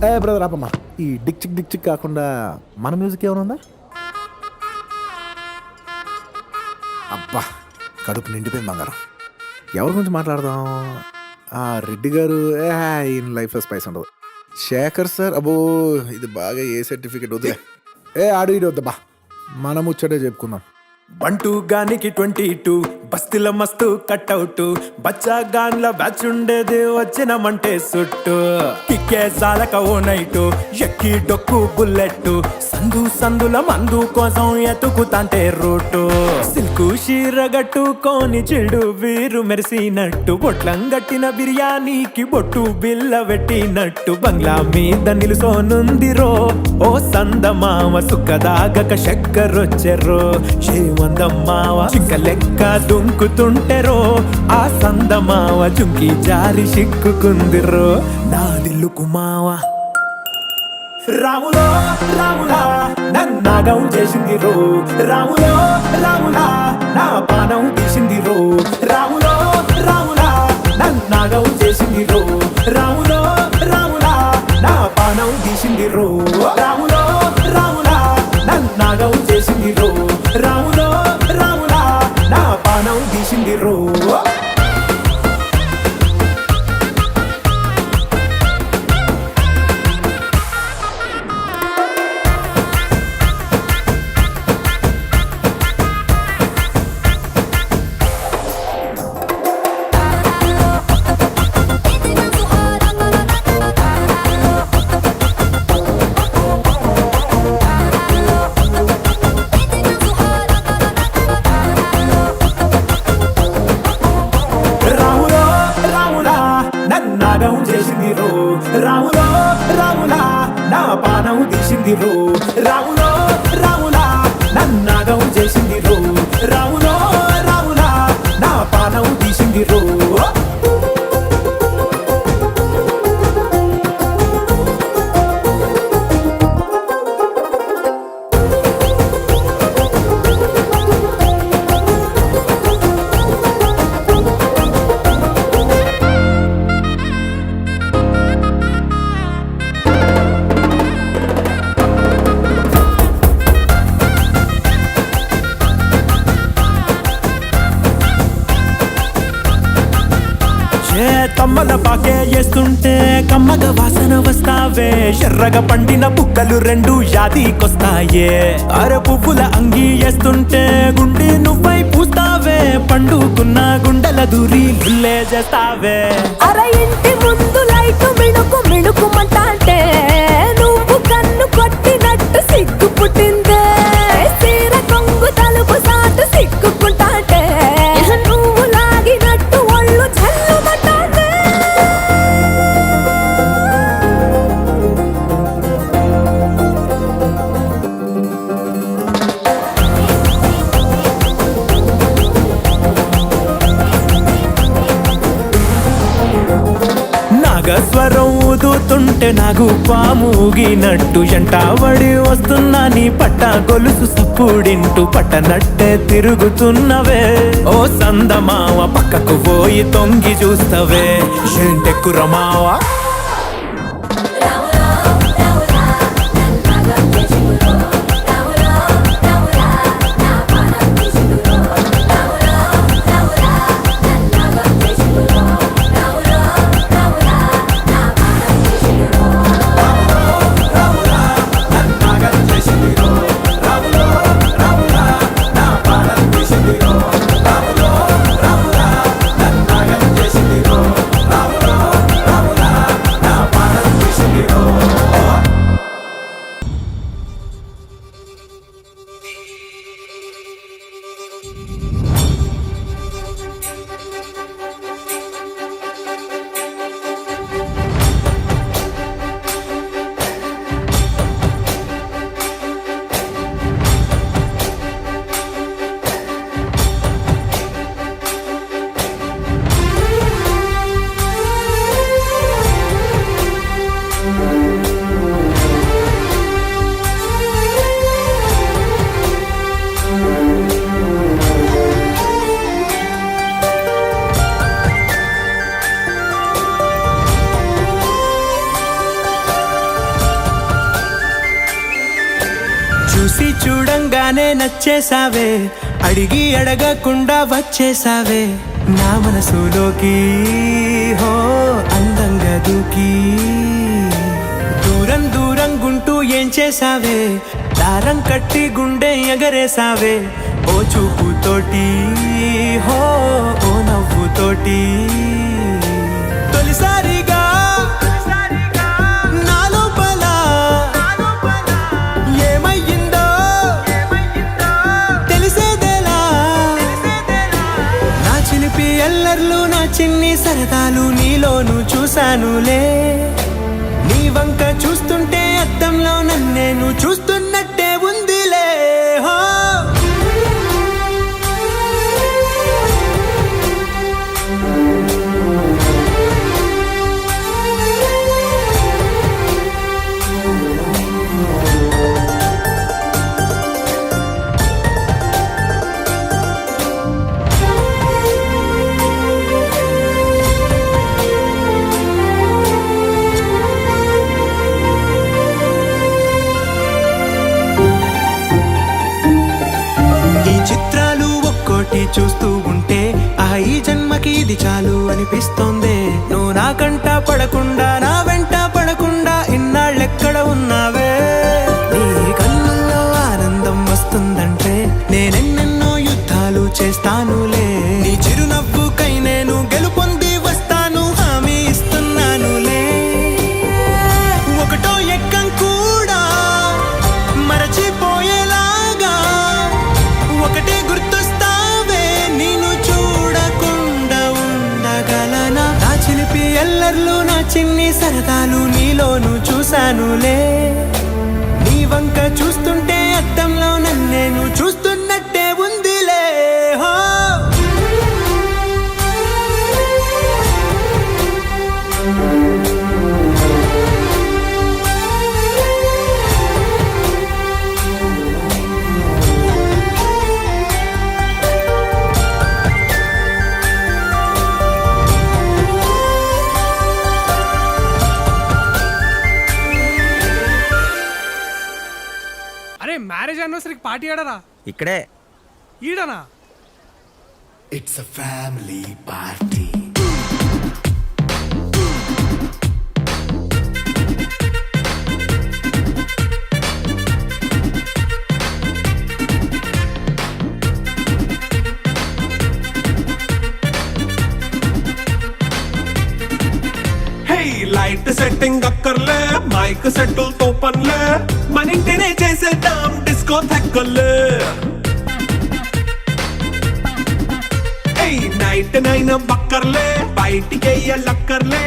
ఏ brother ఆపమ్మా. ఈ Dick చిక్ కాకుండా మన మ్యూజిక్ ఏమైనా ఉందా? అబ్బా కడుపు నిండిపోయింది బంగారం. ఎవరి గురించి మాట్లాడదాం? రెడ్డి గారు ఈయన లైఫ్లో స్పైస్ ఉండదు. శేఖర్ సార్ అబ్బో ఇది బాగా ఏ సర్టిఫికెట్ వద్దులే. ఆడు ఇడు వద్దబ్బా, మనం ముచ్చటే చెప్పుకుందాం. బంటూ గానికి 22 బస్తీల మస్తు కట్అవుట్ బచ్చా గాన్ల బ్యాచ్ ఉండేది వచ్చినమంటే సుట్టు కిక్కే సాలక ఓ నైటు ఎక్కి డొక్కు బుల్లెట్ సందుల మందు కోసం ఎతుకుతాంటే రూటు సిల్కు షీరగట్టుకోని చెడు వీరు మెరిసినట్టు బొట్లం గట్టిన బిర్యానీకి బొట్టు బిల్ల పెట్టినట్టు బంగ్లా మీద నిలుసోనుందిరో ఓ సందమావ సుక్కదాగక చక్కరొచ్చెర్రో వందమ్మావ చింక లెక్క దుంకుతుంటెరో ఆ సందమావ చుంకి జారి సిక్కుకుందిరో నా దిల్లుకు మావ రాములో రాములా నన్నాగం చేసింది రో రాములో రాములా నా పానం తీసింది రో రాములో రాములా నన్నాగం చేసింది రో రాములో రాములా నా పానం తీసింది రో రాములో రాములా నన్నాగం చేసింది రో రాములో రాములా నా పానం తీసింది రో నాగం చేసింది రో రాములో రాములా నా పానం తీసింది రో రాములో రాములా నన్నాగం చేసింది రో రాములో రాములా నా పానం తీసింది రో తమ్మల పాకే వేస్తుంటే కమ్మగ వాసన వస్తావే ఎర్రగా పండిన బుక్కలు రెండు యాదికొస్తాయే అర పువ్వుల అంగి వేస్తుంటే గుండె నువ్వై పూస్తావే పండుకున్న గుండెల దూరి గుల్లే చేస్తావే అర ఇంటి ముందు లైటు మిణుకు మిణుకుమంటే నువ్వు కన్ను కొట్టినట్టు సిగ్గు పుట్టిందే సీర కొంగు తలుపు సాటు సిగ్గుకుంటాంటే నువ్వు లాగినట్టు ఒళ్ళు చల్లుమంటాంటే నాగస్వరం ఊదుతుంటే నాకు పాముగినట్టు ఎంటావడి వస్తున్నా నీ పట్ట గొలుసు సప్పుడింటూ పట్టనట్టే తిరుగుతున్నవే ఓ సందమావ పక్కకు పోయి తొంగి చూస్తవే ఏంటెక్కురమావా చూసి చూడంగానే నచ్చేసావే, అడిగి అడగకుండా వచ్చేసావే నా మనసులోకి. హో అందంగా దూకి దూరం దూరం గుంటూ ఏం చేసావే, దారం కట్టి గుండె ఎగరేసావే ఓ చూపుతోటి. హో ఓ నవ్వుతోటి తొలిసారిగా నా లోపల ఏమయ్యిందో తెలిసేదేలా. నా చిలిపి ఎల్లర్లు నా చిన్ని సరదాలు నీలోను చూశానులే. నీ వంక చూస్తుంటే అద్దంలో నన్నేను చూస్తున్నట్టే ఉందిలే. హో చూస్తూ ఉంటే ఈ జన్మకి ఇది చాలు అనిపిస్తోంది. నువ్వు నా కంట పడకుండా నా వెంట పడకుండా ఇన్నాళ్ళెక్కడ ఉన్నావే. నీ కన్నుల్లో ఆనందం వస్తుందంటే నేనెన్నెన్నో యుద్ధాలు చేస్తానులే. నీ చిరునవ్వుకై నేను గెలుపొంది వస్తాను హామీ ఇస్తున్నానులే. ఒకటో ఎక్కం కూడా మరచిపోయేలాగా ఒకటే గుర్తొస్తావే, నేను చూడకుండా ఉండగలనా. నా చిలిపి ఎల్లర్లు నా చిన్ని సరదాలు నీలోను చూశానులే. నీ వంక చూస్తుంటే అద్దంలో నన్నేను చూస్తున్నట్టే ఉందిలే. హో అరే మ్యారేజ్ యానివర్సరీకి పార్టీ ఆడరా? ఇక్కడే ఈడనా? It's a family party. Light setting అక్కర్లే, మైక్ సెట్టులతో పనులే, మన ఇంటినే చేసేద్దాం డిస్కో థెక్కలే. నైట్ నైన్ బక్కర్లే, బయటికి లక్కర్లే,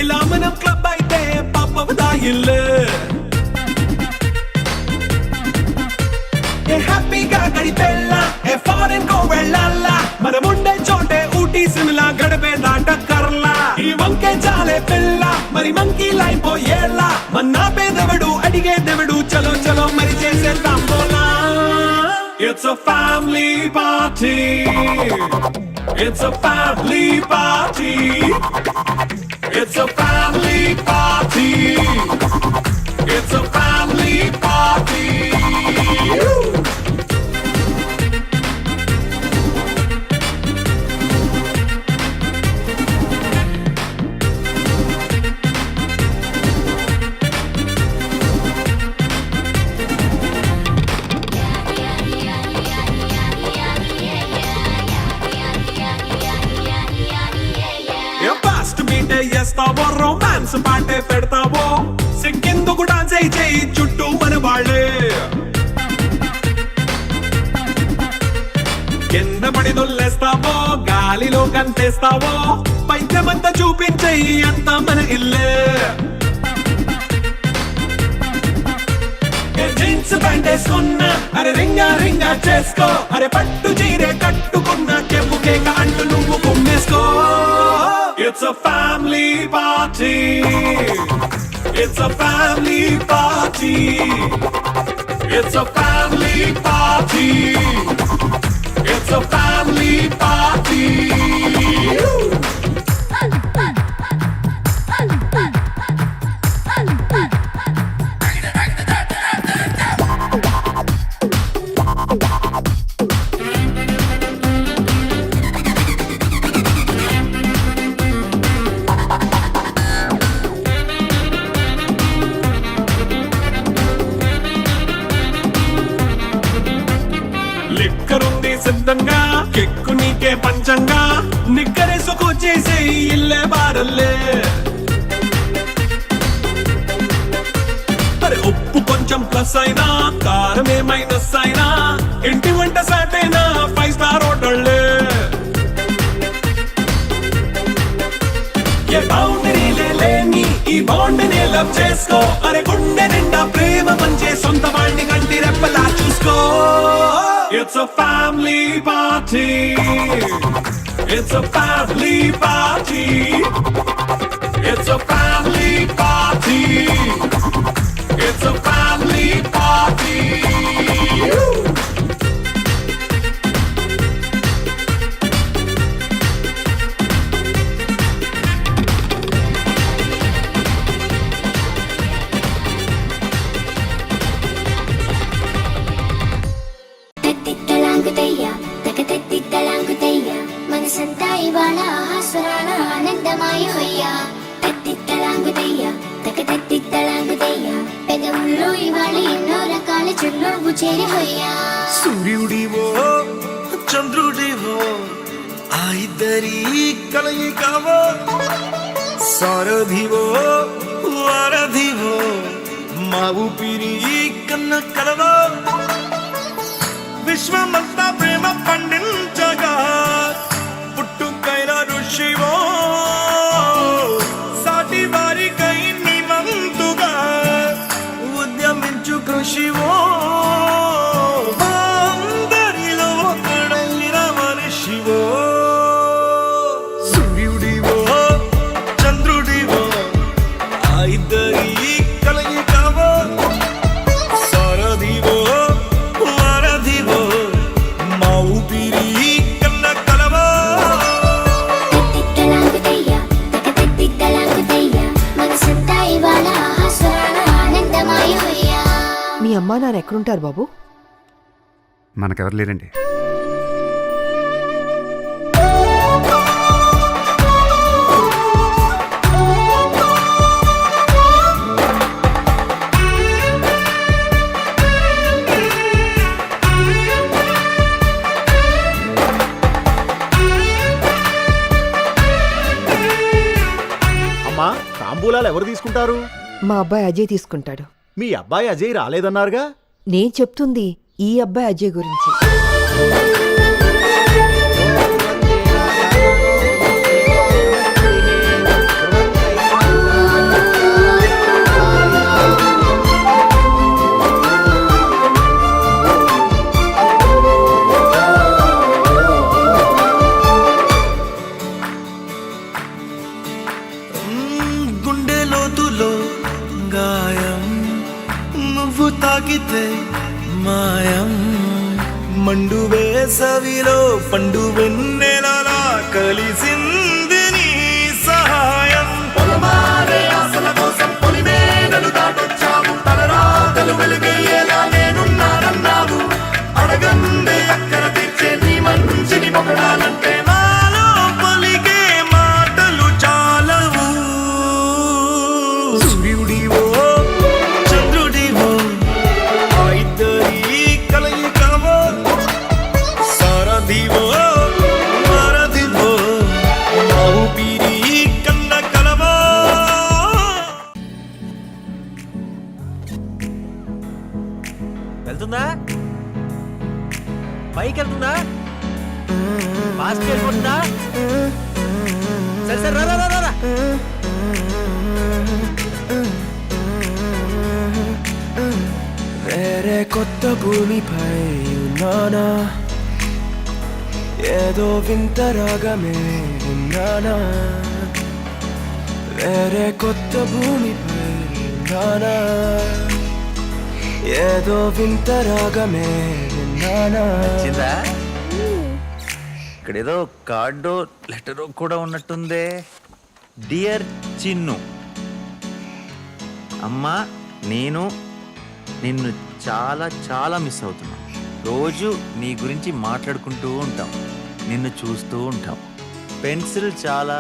ఇలా మనం క్లబ్ అయితే పాపదాయిల్లే. హ్యాపీగా గడిపెళ్ళా, ఏ ఫారెన్ కో వెళ్ళాలా, మనముండే చోటే ఊటీ సిమ్లా గడిపే దాటక్కర్లా. ఈ వంకే చాలే పిల్ల మరి మంకీ లైపోయేలా, మన్నా పేదవడు అడిగేదెవడు, చలో చలో మరి చేసేద్దాం బోలా. It's a family party. It's a family party. It's a family party. It's a family party. చేస్తావో, రొమాన్స్ పాటే పెడతావో, సిక్కిందుకు డాన్స్ చేయి చుట్టూ మన వాళ్ళే. కింద పడి దొల్లేస్తావో, గాలిలో కంటేస్తావో, పైద్యమంతా చూపించేయి అంతా మన ఇల్లే. జీన్స్ ప్యాంట్ వేసుకున్నా అరే రింగా రింగా చేసుకో, అరే పట్టు చీరే కట్టుకున్నా చెవు కేక అంటూ నువ్వు కుమ్మేసుకో. It's a family party. It's a family party. It's a family party. It's a family party. సిద్ధంగా కెక్కు నీకే పంచంగా నిగ్గరేసుకొచ్చేసే ఇల్లే బారల్లే అరే ఉప్పు కొంచెం ప్లస్ అయినా కారమే మైనస్ అయినా ఇంటి వంట సాటైనా 5 స్టార్ హోటళ్ళే ఏ బౌండరీ లేని ఈ బాండ్ ని లవ్ చేసుకో అరే గుండె నిండా ప్రేమ పంచే సొంత వాడిని కంటి రెప్పలా చూసుకో It's a family party It's a family party It's a family party It's a family party తత్తిత్తలాంగుతయ్యా తకతత్తిత్తలాంగుతయ్యా మనసంతా ఇవాళ ఆస్వరాల ఆనందమాయ హొయ్యా తత్తిత్తలాంగుతయ్యా తకతత్తిత్తలాంగుతయ్యా పెదవుల్లో ఇవాళ ఎన్నో రకాల చున్నోవు చేరి హొయ్యా సూర్యుడివో చంద్రుడివో ఆ ఇద్దరి కలయికవో సారథివో వారధివో మా ఊపిరి కన్న కలవో విశ్వమంతా ప్రేమ పండించగా పుట్టుకైన ఋషివో సాటి వారికై నివంతుగా ఉద్యమించు కృషివో అందరిలో ఒకడైన మనిషివో సూర్యుడివో చంద్రుడివో ఆ ఇద్దరి కలయికవో సారథివో వారధివో మా ఊపిరి కన్న కలవో తత్తిత్తలాంగుతయ్యా తకతత్తిత్తలాంగుతయ్యా మనసంతా ఇవాళ ఆస్వరాల ఆనందమాయ హొయ్యా మీ అమ్మా నాన్న ఎక్కడుంటారు బాబు? మనకెవరు లేరండి. అమ్మా తాంబూలాలు ఎవరు తీసుకుంటారు? మా అబ్బాయి అజయ్ తీసుకుంటాడు. మీ అబ్బాయి అజయ్ రాలేదన్నారుగా? నేను చెప్తుంది ఈ అబ్బాయి అజయ్ గురించి. గుండె లోతులో గాయం నువ్వు తాకితే మాయం మండు వేసవిలో పండు వెన్నెలలా కలిసింది నీ సహాయం పొలమారే ఆశల కోసం పొలిమేనలు దాటొచ్చావు తలరాతలు వెలుగయ్యేలా నేనున్నానన్నావు అడగందే అక్కర తెచ్చే నీ మంచిని పొగడాలంటే నాలో పలికే మాటలు చాలవు సూర్యుడివో చంద్రుడివో ఆ ఇద్దరి కలయికవో సారథివో వారధివో మా ఊపిరి కన్న కలవో వెళ్తుందా? పైకి వెళ్తుందా? ఫాస్ట్ వెళ్ళిపోతుందా? సరే సరే రా రా రా రా. వేరే కొత్త భూమిపై ఉన్నానా ఏదో వింత రాగమే ఉన్నానా వేరే కొత్త భూమిపై ఉన్నానా ఏదో వింత రాగమే ఉన్నానా వచ్చిందా? ఇక్కడేదో కార్డో లెటరో కూడా ఉన్నట్టుందే. డియర్ చిన్ను, అమ్మా నేను నిన్ను చాలా చాలా మిస్ అవుతున్నా. రోజు నీ గురించి మాట్లాడుకుంటూ ఉంటాం, నిన్ను చూస్తూ ఉంటాం. పెన్సిల్ చాలా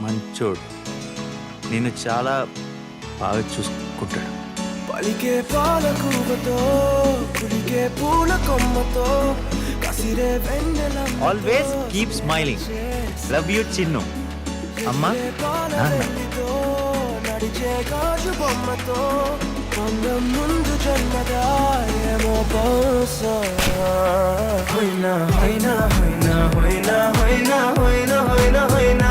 మంచోడు, నిన్ను చాలా బాగా చూసుకుంటాడు. పలికే పాలకూవతో కులికే పూల కొమ్మతో విసిరే వెన్నెలమ్మతో always keep smiling. Love you Chinnu. అమ్మా నాన్న. నడిచే గాజు బొమ్మతో అందం ముందు జన్మదా ఏమో బహుశా హోయినా హోయినా హోయినా హోయినా హోయినా హోయినా హోయినా హోయినా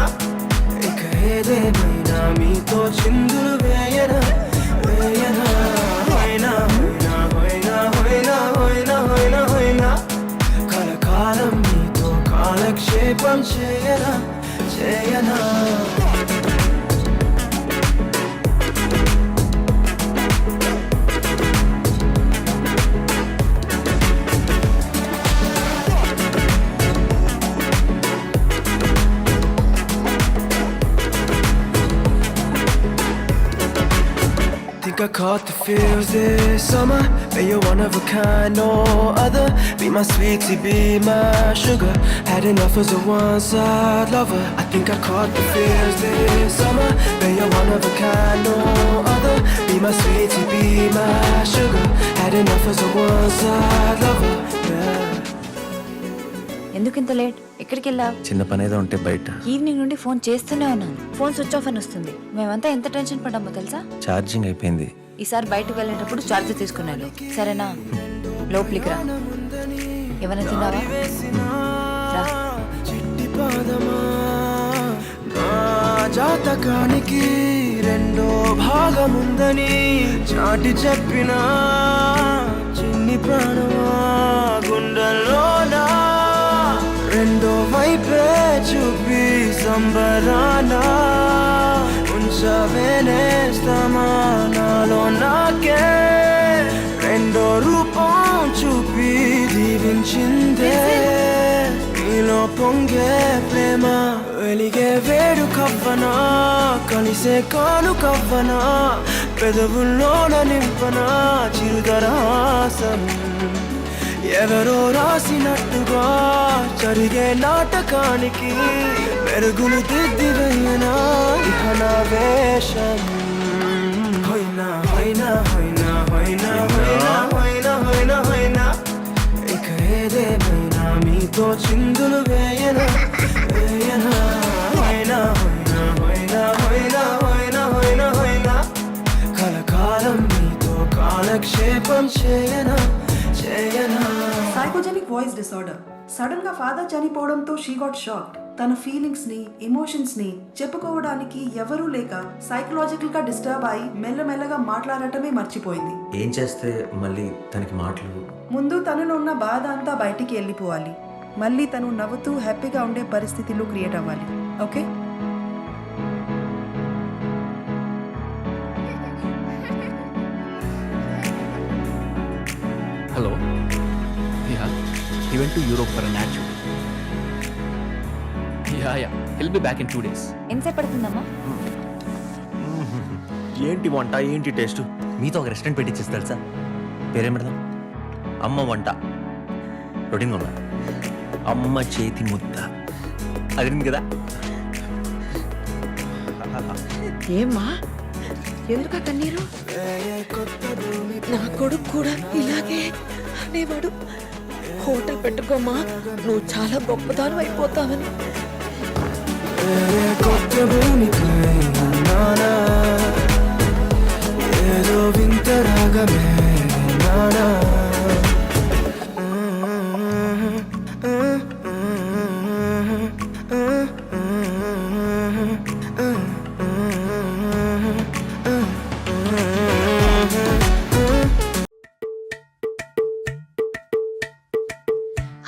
ఇక ఏదేమైనా మీతో చిందులు వేయనా వేయనా హోయినా హోయినా హోయినా హోయినా హోయినా హోయినా హోయినా కలకాలం మీతో కాలక్షేపం చేయనా చేయనా. Think I caught the feels this summer. But you're one of a kind, no other. Be my sweetie, be my sugar. Had enough as a one-side lover. I think I caught the feels this summer. But you're one of a kind, no other. Be my sweetie, be my sugar. Had enough as a one-side lover. Yeah. ఎందుకు ఇంత late? ఎక్కడికి వెళ్ళావు? చిన్న పని ఏదో ఉంటే బయట. Evening నుండి ఫోన్ చేస్తూనే ఉన్నాను. ఫోన్ స్విచ్ ఆఫ్ అని వస్తుంది. మేమంతా ఎంత టెన్షన్ పడ్డామో తెలుసా? ఛార్జింగ్ అయిపోయింది. ఈసారి బయటకు వెళ్ళేటప్పుడు ఛార్జర్ తీసుకున్నాను. సరేనా? లోపలికి రా. ఏమైనా తిన్నావా? రా. చిట్టి పాదమా నా జాతకానికి రెండో భాగముందని చాటి చెప్పిన చిన్ని ప్రాణమా గుండెల్లోనా రెండో వైపే చూపి సంబరానా ఉంచవేనేస్తమా నాలో నాకే రెండో రూపం చూపి దీవించిందే నీలో పొంగే ప్రేమ వెలిగే వేడు కవ్వనా కలిసే కాను కవ్వనా పెదవుల్లోన నింపనా చిరుదరాసం ఎవరో రాసినట్టుగా జరిగే నాటకానికి మెరుగులు దిద్దివేయనా ఇహ నా వేషం హోయినా హోయినా హోయినా హోయినా హోయినా హోయినా హోయినా హోయినా ఇక ఏదేమైనా మీతో చిందులు వేయనా వేయనా హోయినా హోయినా హోయినా హోయినా హోయినా హోయినా హోయినా కలకాలం మీతో కాలక్షేపం చేయనా చేయనా. Psychogenic voice disorder. సడన్ గా ఫాదర్ చనిపోవడంతో షీ గాట్ షాక్. తన ఫీలింగ్స్ ని ఎమోషన్స్ ని చెప్పుకోవడానికి ఎవరూ లేక సైకలాజికల్ గా డిస్టర్బ్ అయి మెల్లమెల్లగా మాట్లాడటమే మర్చిపోయింది. ఏం చేస్తే మళ్ళీ తనకి మాటలు? ముందు తనలో ఉన్న బాధ అంతా బయటికి వెళ్ళిపోవాలి. మళ్ళీ తను నవ్వుతూ హ్యాపీగా ఉండే పరిస్థితులు క్రియేట్ అవ్వాలి. Okay? Hello. Yeah. He went to Europe for a night shoot. Yeah. He'll be back in 2 days. ఎంతసేపు పడుతుందమ్మా? ఏంటి వంట ఏంటి టేస్ట్? మీతో ఒక రెస్టారెంట్ పెట్టించేసి తెలుసా? పేరేం పెడదాం? అమ్మ వంట. రొటీన్ ఉందా? అమ్మ చేతి ముద్ద. అదిరింది కదా? ఏమ్మా ఎందుకు కన్నీరు? నా కొడుకు కూడా ఇలాగే అనేవాడు. హోటల్ పెట్టుకోమా, నువ్వు చాలా గొప్పదానం అయిపోతావని. కొత్త భూమిపై ఉన్నానా ఏదో వింత రాగమే విన్నానా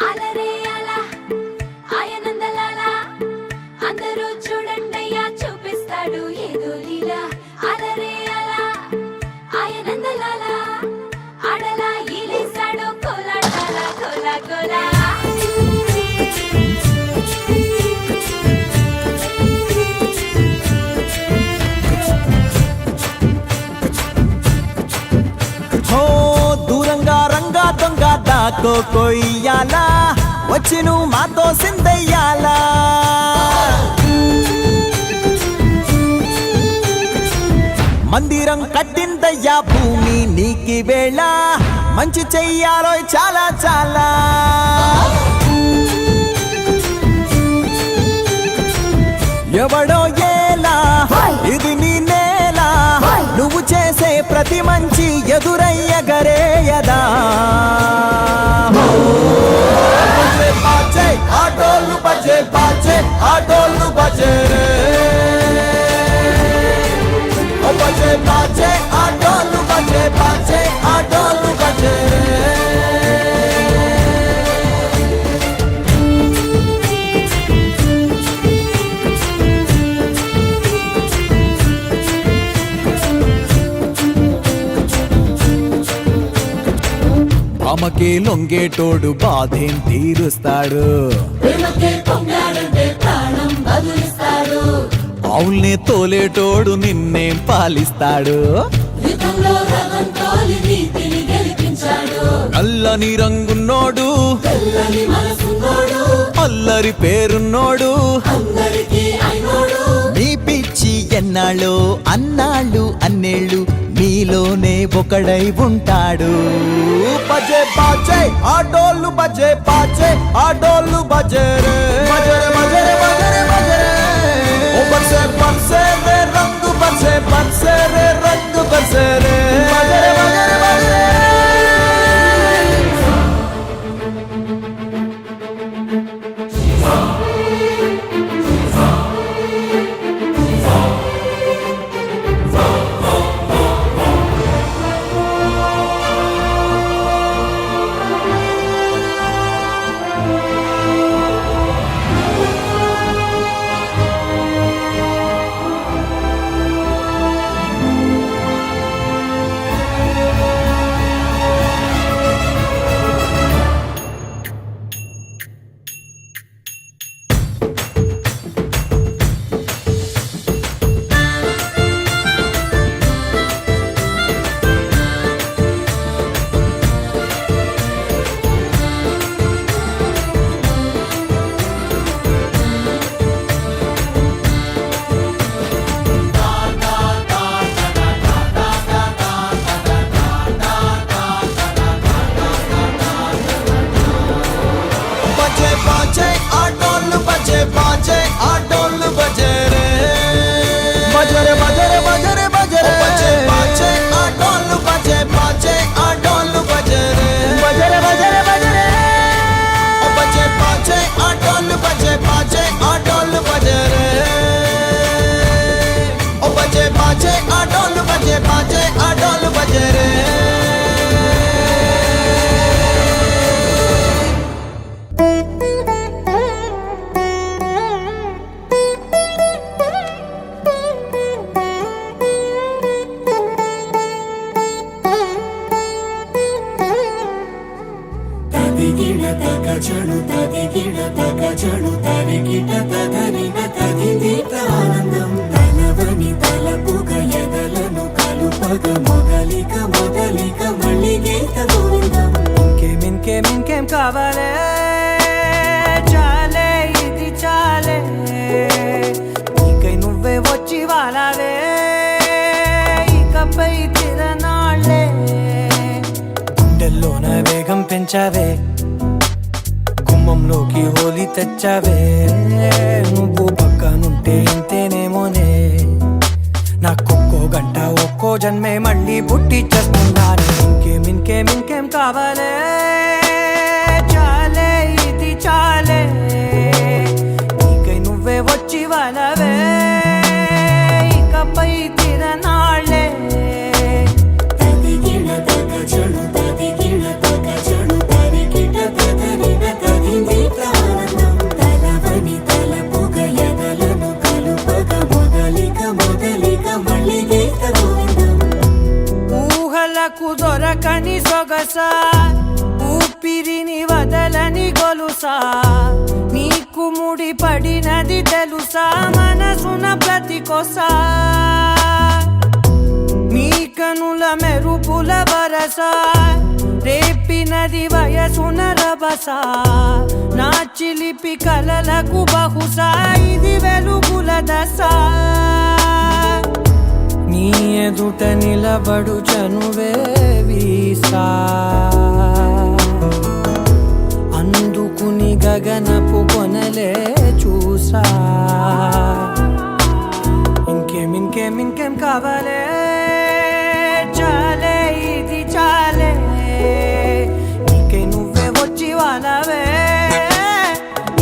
అలరే అలా ఆయనందలాలా అందరూ చూడండయ్యా చూపిస్తాడు ఏదో లీలా అలరే అలా ఆయనందలాలా ఆడలా ఈలేశాడు కోలాటాల కోలా కోలా దూరంగా రంగా దొంగ దాకో కొయ్యాలా వచ్చి నువ్వు మాతో సిందయ్యాలా మందిరం కట్టిందయ్యా భూమి నీకి వేళ మంచి చెయ్యాలో చాలా చాలా ఎవడో ఏలా ఇది నీ నేల నువ్వు చేసే ప్రతి మంచి ఎదురయ్య గరేయదా ఆటోలు బజే బాజే ఆటోలు బజే రే బజే బాజే ఆటోలు బజే బాజే ఆటోలు బజే అమ్మకే లొంగేటోడు బాధేం తీరుస్తాడు అవుల్నే తోలేటోడు నిన్నేం పాలిస్తాడు నల్లని రంగున్నోడు అల్లరి పేరున్నోడు మీ పిచ్చి ఎన్నాళ్ళు అన్నాళ్ళు అన్నేళ్ళు మీలోనే ఒకడై ఉంటాడు బజే బాజే ఆటోలు బజే బాజే ఆటోలు బజే రే బజరే బజరే బజరే బజరే ఓ బజే బజే రే రంగు బజే బజే రే రంగు బజే రే బజరే బజరే బజరే ఇంకేం కావాలే చాలే ఇది చాలే నీకై నువ్వే వచ్చి వాలావే ఇకపై తిరనాళ్ళే గుండెల్లోన వేగం పెంచావే గుమ్మంలోకి హోలీ తెచ్చావే నువ్వు పక్కనుంటే ఇంతేనేమోనే నాకొక్కో గంట ఒక్కో జన్మే మళ్ళీ పుట్టి చేస్తున్నాను ఇంకేం కావాలే చాలే ఇది చాలే నీకై నువ్వే వచ్చి వాలవే ఇకపై తిరనాళ్ళే ఊహలకు దొరకని సొగసా ఊపిరిని వదలని గొలుసా నీకు ముడి పడినది తెలుసా మనసున ప్రతి కొసా నీ కనుల మెరుపుల వరసా రేపినది వయసున రభసా నా చిలిపి కలలకు బహుశా ఇది వెలుగుల దశ నీ ఎదుట నిలబడు చనువే వీసా అందుకుని గగనపు కొనలే చూసా కావాలే చాలే ఇది చాలే నీకే నువ్వే వచ్చి వాళ్ళవే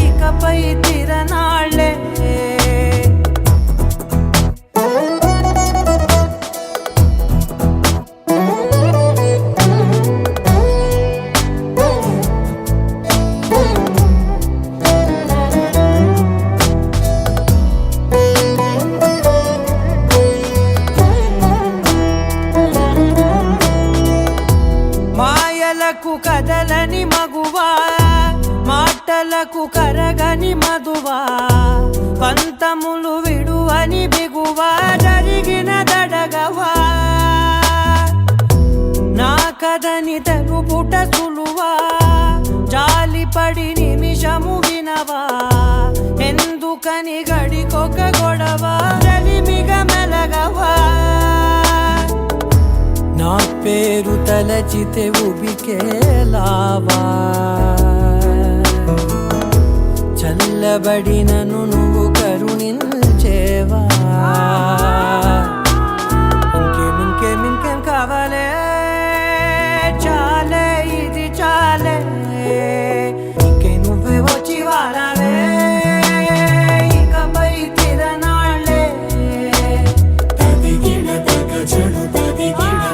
ఇకపై తిరనాళ్ళే మాయలకు కదలని మగువా మాటలకు కరగని మధువా పంతములు విడువని బిగువా జరిగిన దడగవా నా కదని తెలుపుట సులువా జాలిపడి నిమిషము వినవా ఎందుకని గడికొక గొడవ రలిమిగ మెలగవా నా పేరు తలచితే ఉబికేలావా చల్లబడినను నువ్వు కరుణించేవా ఇంకేం కావాలే చాలే ఇది చాలే ఇంకే నువ్వే వచ్చి వాడాలే ఇకపై తిరనాళ్ళే తదిగిన తగ చెడు తదిగిన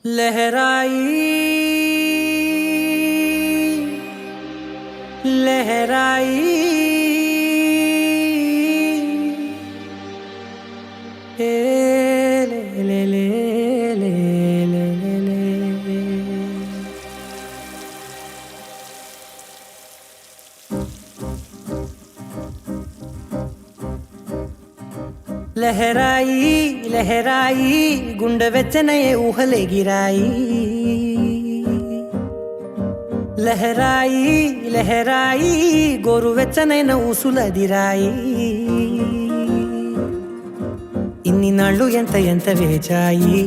लहराई लहराई ले ले ले ले ले ले లహరాయి లహరాయి గుండె వెచ్చనయే ఊహలే గిరాయి లహరాయి లహరాయి గోరు వెచ్చనైన ఊసులదిరాయి ఇన్ని నాళ్ళు ఎంత వేచాయి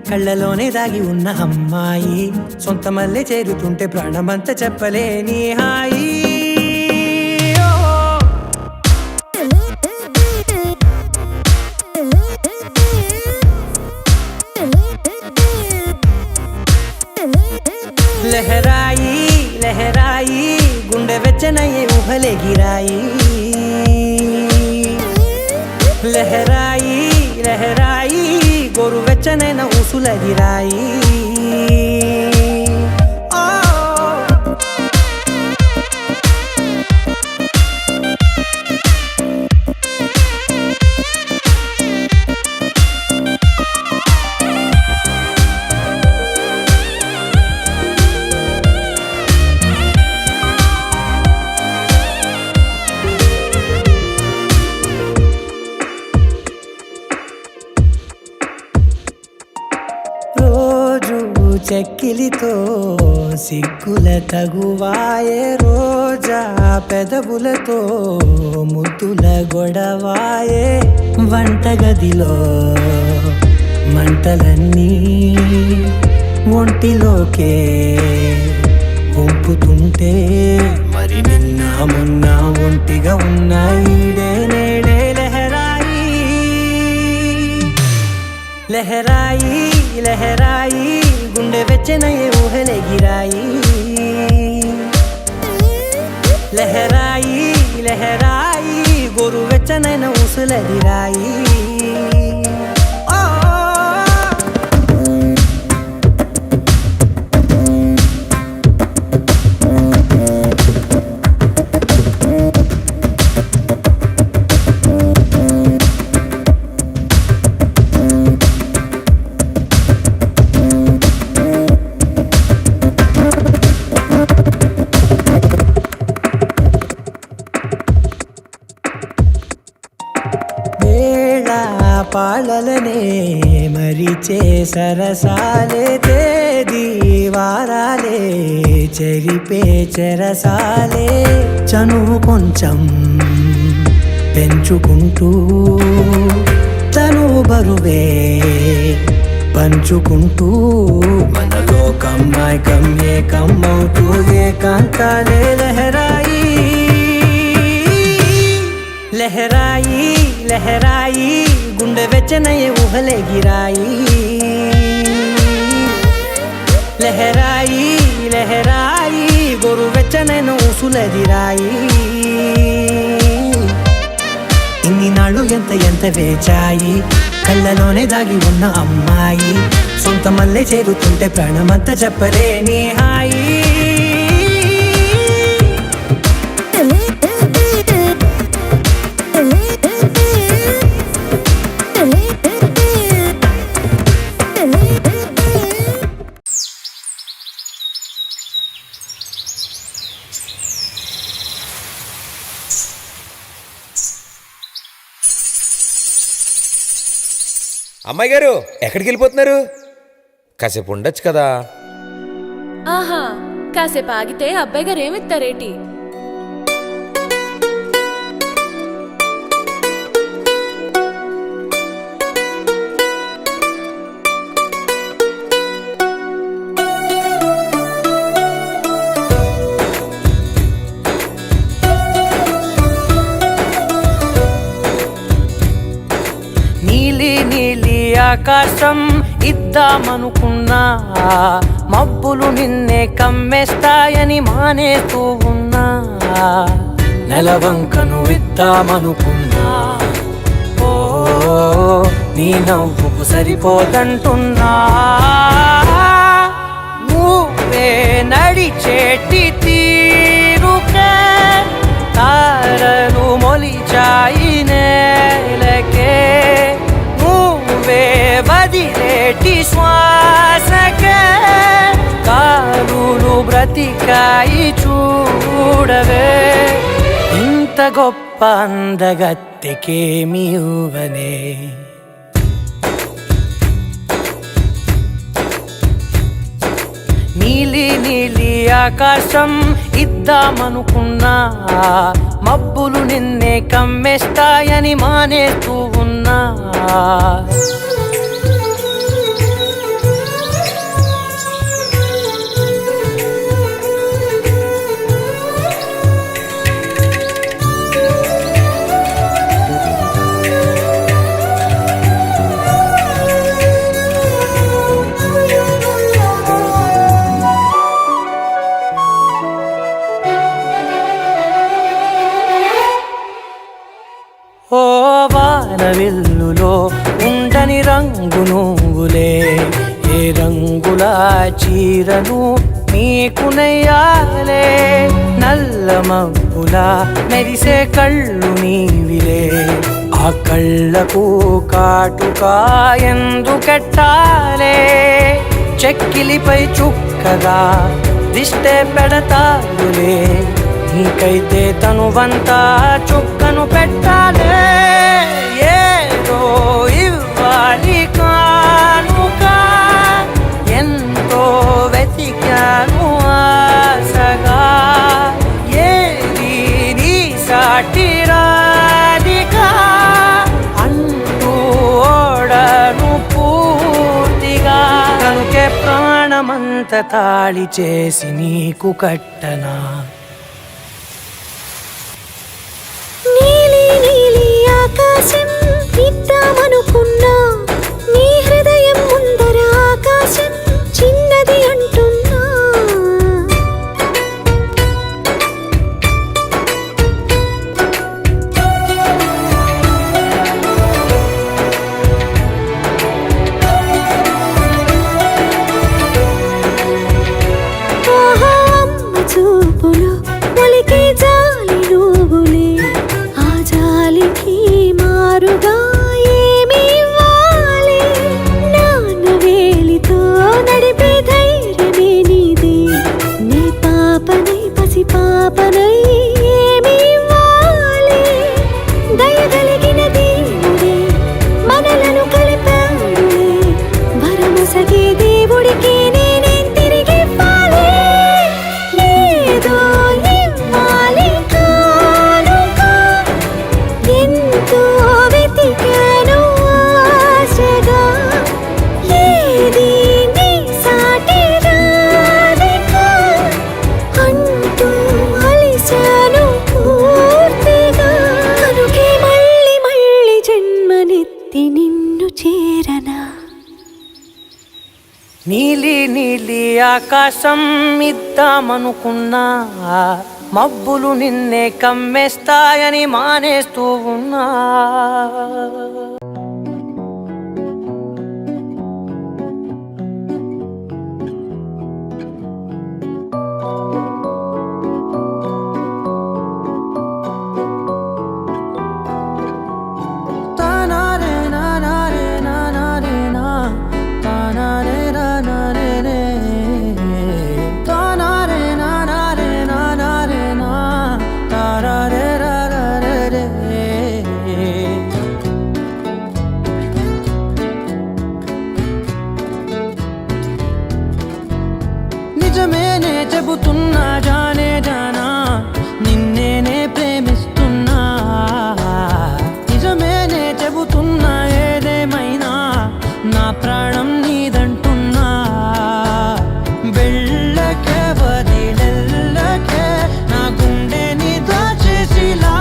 కళ్ళలోనే దాగి ఉన్న అమ్మాయి సొంత మల్లె చేరుతుంటే ప్రాణమంతా చెప్పలేని హాయి లహరాయి లహరాయి గుండె వెచ్చనయ్యే ఊహలే గిరాయి లహరాయి లహరాయి గోరు వెచ్చనైన ఊసులదిరాయి చెక్కిలితో సిగ్గుల తగువాయే రోజా పెదవులతో ముద్దుల గొడవాయే వంటగదిలో మంటలన్నీ ఒంటిలోకే వంపుతుంటే మరి నిన్న మొన్న ఒంటిగా ఉన్న ఈడే నేడే లహరాయి లహరాయి లహరాయి గుండె వెచ్చనయ్యే ఊహలే గిరాయి లహరాయి లహరాయి గోరు వెచ్చనైన ఊసులదిరాయి పాలలనే మరిచే సరసాలే తేదీ వారాలే చెరిపే చెరసాలే చనువు కొంచెం పెంచుకుంటూ తను బరువే పంచుకుంటూ మనలో కమ్మాయికం ఏకమవుతూ ఏకాంతాలే లహరాయి లహరాయి లహరాయి గుండె వెచ్చనయ్యే ఊహలే గిరాయి లహరాయి లహరాయి గోరు వెచ్చనైన ఊసులెదిరాయి ఇన్ని నాళ్ళు ఎంత వేచాయి కళ్ళలోనే దాగి ఉన్న అమ్మాయి సొంత మల్లె చేరుతుంటే ప్రాణమంతా చెప్పలేని హాయి అమ్మాయి గారు ఎక్కడికి వెళ్ళిపోతున్నారు? కాసేపు ఉండొచ్చు కదా. ఆహా, కాసేపు ఆగితే అబ్బాయి గారు ఏమిస్తారేటి? ఆకాశం ఇద్దామనుకున్నా మబ్బులు నిన్నే కమ్మేస్తాయని మానేస్తూ ఉన్నా నెలవంకను ఇద్దామనుకున్నా ఓ నీ నవ్వుకు సరిపోదంటున్నా నువ్వే నడిచేటి తీరుకే తారలు మొలిచాయి నేలకే వదిలేటి శ్వాసకే కారులు బ్రతికాయి చూడవే ఇంత గొప్ప అందగత్తెకేమి ఇవ్వనే నీలి నీలి ఆకాశం ఇద్దామనుకున్నా మబ్బులు నిన్నే కమ్మేస్తాయని మానేస్తూ ఉన్నా ఓ వానవిల్లులో ఉండని రంగు నువ్వులే ఏ రంగుల చీరను నీకు నెయ్యాలే నల్ల మబ్బులా మెరిసే కళ్ళు నీవిలే ఆ కళ్ళకు కాటుకా ఎందుకెట్టాలే చెక్కిలిపై చుక్కగా దిష్టే పెడతావులే నీకైతే తనువంతా చుక్కను పెట్టాలే ఏదో ఇవ్వాలి కానుక ఎంతో వెతికాను ఆశగా ఏది నీ సాటి రాధికా అంటూ ఓడను పూర్తిగా కనుకే ప్రాణమంత తాళి చేసి నీకు కట్టనా ఆకాశం ఇద్దామనుకున్నా నీ హృదయం ముందర ఆకాశం చిన్నది అంటున్నా ఓహో అమ్మ చూపులు ఒలికే జాలి నువ్వులే ఆ జాలికి మారుగా ఏమి ఇవ్వాలి నాన్న వేలితో నడిపే ధైర్యమే నీదే నీ పాపనై పసి పాపనై ఏమి ఇవ్వాలి దయగలిగిన దేవుడే మనలను కలిపాడులే వరమొసగే దేవుడికి నేనేం తిరిగి ఇవ్వాలి ఏదో ఇవ్వాలి కానుక నీలి ఆకాశం ఇద్దామనుకున్నా మబ్బులు నిన్నే కమ్మేస్తాయని మానేస్తూ ఉన్నా. నిజమేనే చెబుతున్నా జానే జానా నిన్నేనే ప్రేమిస్తున్నా. నిజమేనే చెబుతున్నా ఏదేమైనా నా ప్రాణం నీదంటున్నా. వెళ్ళకే వదిలెళ్ళకే నా గుండెని దాచేసిలా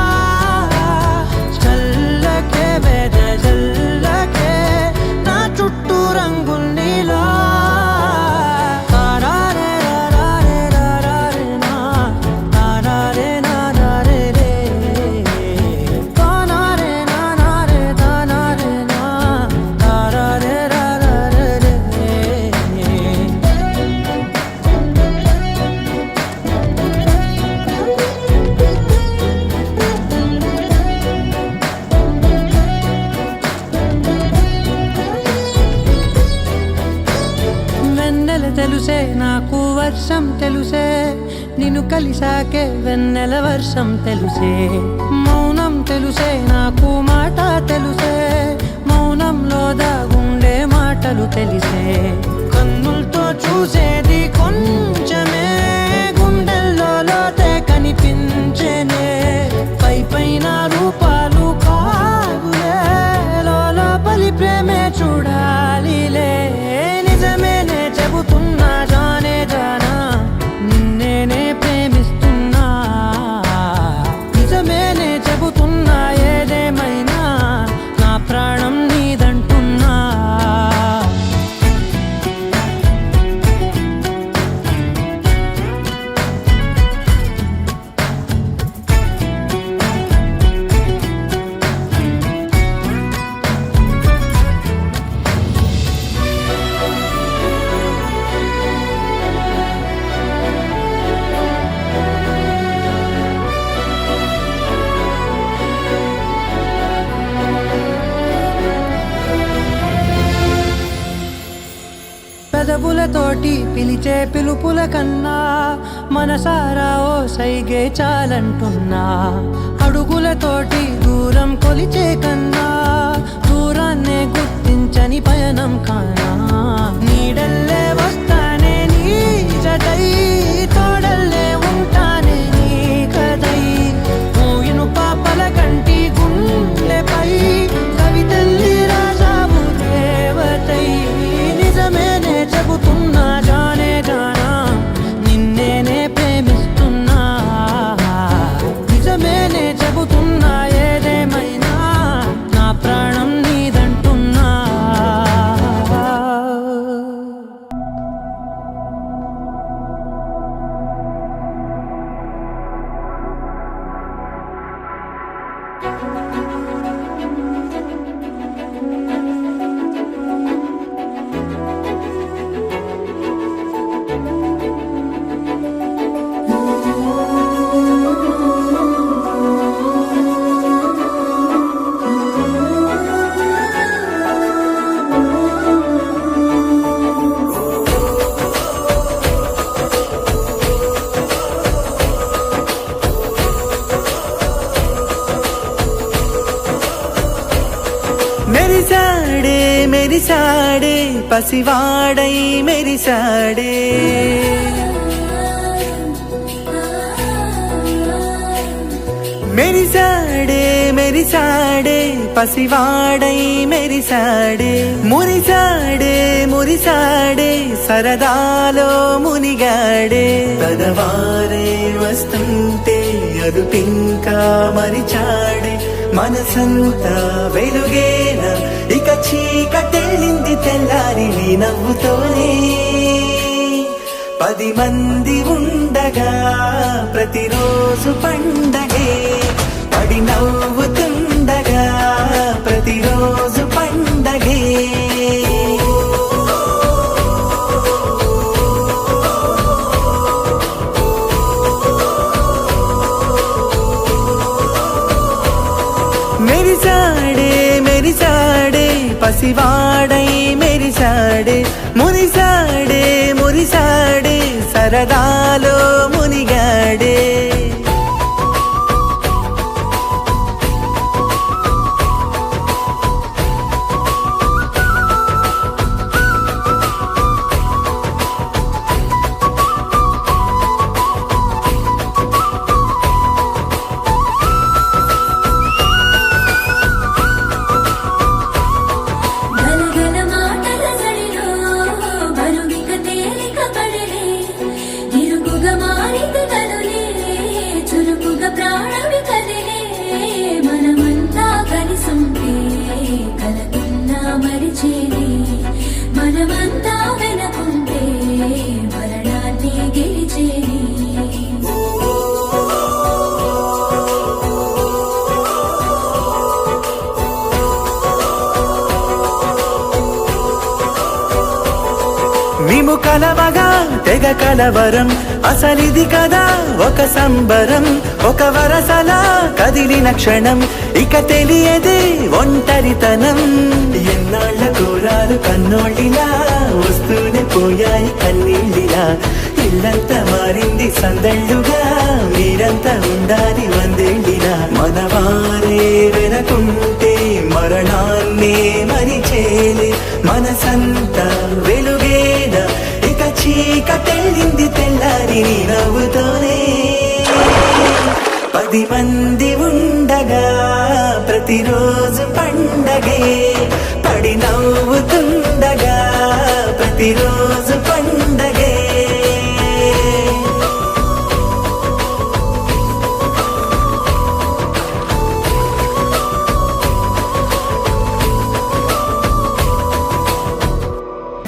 చల్లకే వెదజల్లకే నా చుట్టూ రంగుల్నిలా. తెలుసే నాకు వర్షం తెలుసే నిన్ను కలిసాకే వెన్నెల వర్షం తెలుసే. మౌనం తెలుసే నాకు మాట తెలుసే మౌనంలో దాగుండే మాటలు తెలిసే. కన్నులతో చూసేది కొంచెమే గుండెల్లో లోతే కనిపించేనే. పై పైన రూపాలు కావులే లోపలి ప్రేమే చూడాలిలే. నిజమేనే చెబుతున్నా జానే జానా నిన్నేనే ప్రేమిస్తున్నా. నిజమేనే చెబుతున్నా ఏదేమైనా నా ప్రాణం నీదంటున్నా. పెదవులతోటి పిలిచే పిలుపుల కన్నా మనసారా ఓ సైగే చాలంటున్నా. అడుగులతోటి దూరం కొలిచే కన్నా దూరాన్నే గుర్తించని పయనం కానా. నీడల్లే వస్తానే నీ జతై తోడల్లే ఉంటానే నీ కదై. మోయిను పాపల కంటి గుండెపై కవితల్లి రాజావు దేవతై. నిజమేనే చెబుతున్నా జానే జానా నిన్నేనే ప్రేమిస్తున్నా. నిజమేనే చెబుతున్నా ఏదేమైనా నా ప్రాణం నీదంటున్నా. మెరిసాడే మెరిసాడే పసివాడై మెరిసాడే. మెరిసాడే మెరిసాడే పసివాడై మెరిసాడే. మురిసాడే మురిసాడే సరదాలో మునిగాడే. పదవారే వస్తుంటే అదుపింకా మరిచాడే. మనసంతా వెలుగేనా ఇక చీకటెళ్ళింది తెల్లారి నీ నవ్వుతోనే. 10 మంది ఉండగా ప్రతిరోజు పండగే పడి నవ్వుతుండగా ప్రతిరోజు పండగే మెరిసాడే మెరిసాడే పసివాడై మెరిసాడే మురిసాడే మురిసాడే సరదాలో మునిగాడే గలగల మాటల జడిలో బరువిక తేలిక పడలే ఇరుకుగా మారిత కనులే చురుకుగా ప్రాణమి కదిలే మనమంతా కలిసుంటే కలకున్నా మరిచేది మనమంతా వెనకుంటే మరణాన్ని గెలిచేది మేము కలవగా తెగ కలవరం అసలిది కదా ఒక సంబరం ఒక వరసలా కదిలిన క్షణం ఇక తెలియదే ఒంటరితనం ఎన్నాళ్ళ కోరాలు కన్నోళ్ళిలా వస్తూనే పోయాయి కన్నీళ్ళిలా ఇల్లంతా మారింది సందళ్ళుగా మీరంతా ఉండాలి వందేళ్ళిలా మనవారే వెనకుంటే మరణాన్నే మరిచేలే మనసంతా వెలుగేన ఇక చీకటెళ్ళింది తెల్లారి నీ నవ్వుతోనే 10 మంది ఉండగా ప్రతిరోజు పండగే పడి నవ్వుతుండగా ప్రతిరోజు పండగే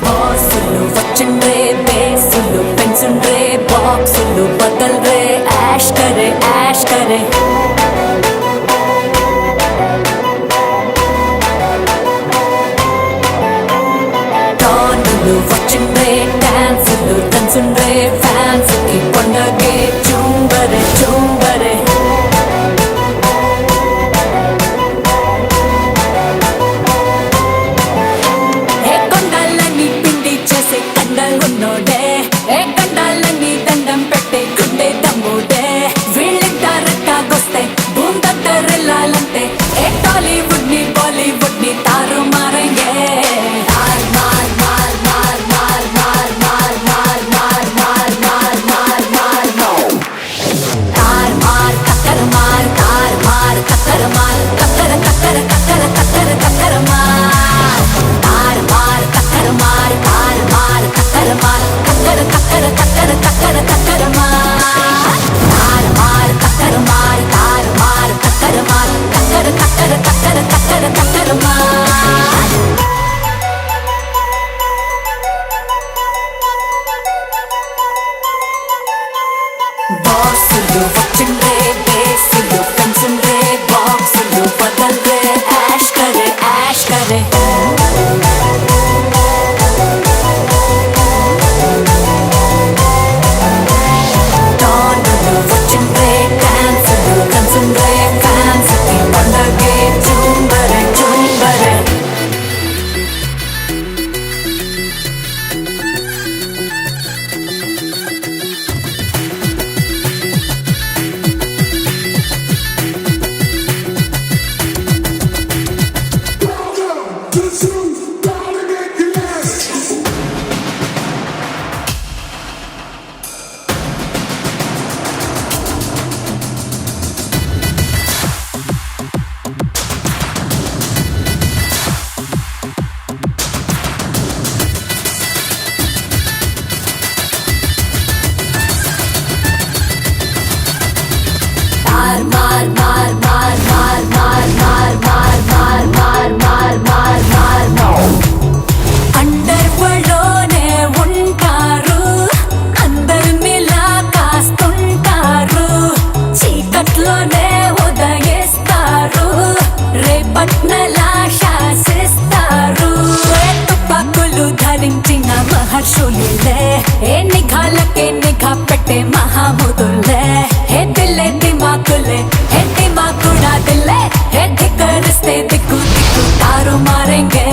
బాసులు వచ్చిండ్రే బేసులు పెన్సుండ్రే బాక్సులు బదల్రే యాష్ కరే టానులు వచ్చిండ్రే డాన్సులు దంచుండ్రే ఫ్యాన్స్ కి పండగే చుంబరే చుంబరే ఏ కొండలన్నీ పిండి చేసే కండలు ఉన్నోడే ఏ కండాలన్నీ దండం పెట్టే గుండె దమ్ముడే వీళ్ళిద్దరట్టాగొస్తే భూందద్దరెళ్ళాలంటే ఏ టాలీవుడ్ ని బాలీవుడ్ ని తారు మారంగే మార్ మార్ మార్ మార్ మార్ మార్ మార్ మార్ మార్ మార్ మార్ మార్ మార్ తార్ మార్ కక్కర మార్ తార్ మార్ కక్కర మార్ కక్కర కక్కర కక్కర కక్కర కక్కర మార్ తార్ మార్ కక్కర మార్ తార్ మార్ కక్కర మార్ కక్కర కక్కర కక్కర కక్కర కక్కర మార్ తార్ మార్ కక్కర మార్ తార్ మార్ కక్కర మార్ కక్కర కక్కర కక్కర కక్కర కక్కర మార్ బాసులు వచ్చిండ్రే బేసులు పెన్సుండ్రే బాక్సులు బదల్రే యాష్ కరే టానులు వచ్చిండ్రే డాన్సులు దంచుండ్రే ఫ్యాన్స్ కి పండగే చుంబరే చుంబరే దిల్లే ఏ నిఘాలకే నిఘా పెట్టే మహాముదుల్లే హే దిల్లే దిమాకులే హే దిమాకుడా దిల్లే హే ధిక్కరిస్తే దిక్కు దిక్కు తారు మారేంగే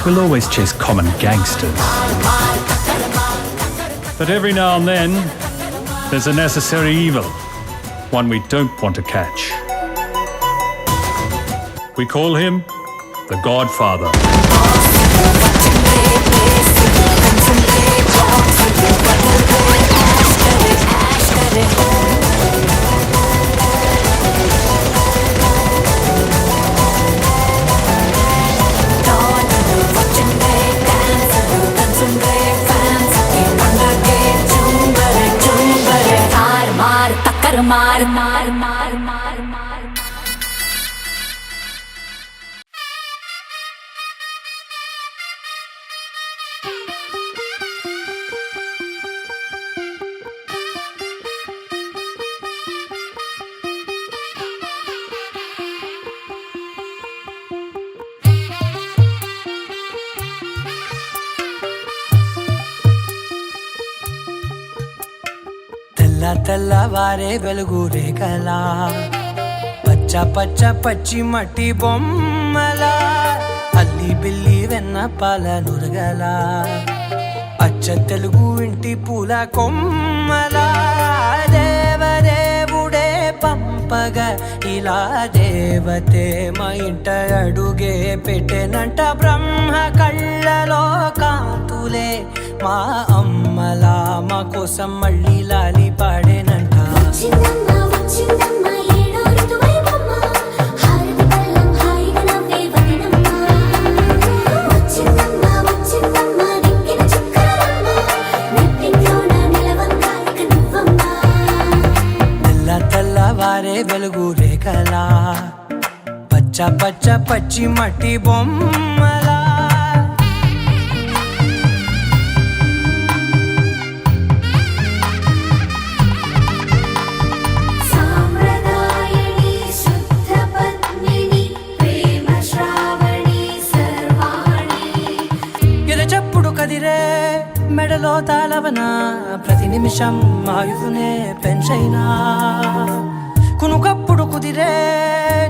We'll always chase common gangsters. But every now and then, there's a necessary evil, one we don't want to catch. We call him the Godfather. मार मार मार मार मार తెల్లవారే వెలుగు రేఖలా పచ్చ పచ్చ పచ్చి మట్టి బొమ్మలా అల్లి బిల్లి వెన్న పాల నురగలా అచ్చ తెలుగు ఇంటి పూల కొమ్మలా దేవదేవుడే పంపగా ఇలా దేవతే మా ఇంట అడుగే పెట్టెనంట బ్రహ్మ కళ్ళలో కాంతులే మా అమ్మలా మా కోసం మళ్ళీ లాలి పాడేనంట తెల్లవారే వెలుగు రేఖలా పచ్చ పచ్చ పచ్చి మట్టి బొమ్మలా కదిరే మెడలో తాళవన ప్రతి నిమిషం ఆయుధునే పెంచైనా కునుకప్పుడు కుదిరే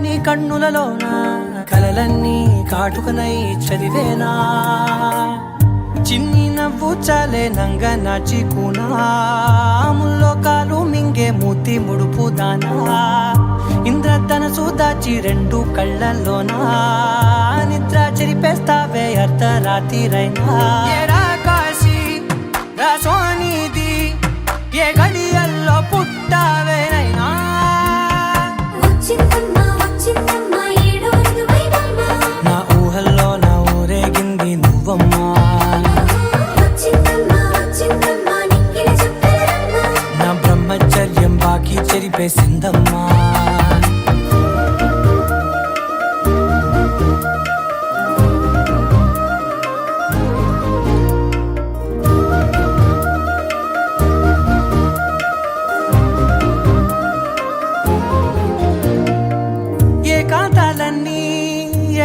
నీ కన్నులలోన కలలన్నీ కాటుకనై చదివేనా చిన్ని నవ్వు చాలే నంగ నాచి కూనాముల్లో కాలు మింగే మూతి ముడుపు దానా ఇంద్రధనసు దాచి రెండు కళ్ళల్లోనా నిద్ర చెరిపేస్తావే అర్ధరాత్రిరైనా ఏరా కాశీ రా సోనిది ఏ గడియల్లో పుట్టావేనైనా నా ఊహల్లో నా ఊరేగింది నువ్వమ్మా నా బ్రహ్మచర్యం బాకీ చెరిపేసిందమ్మా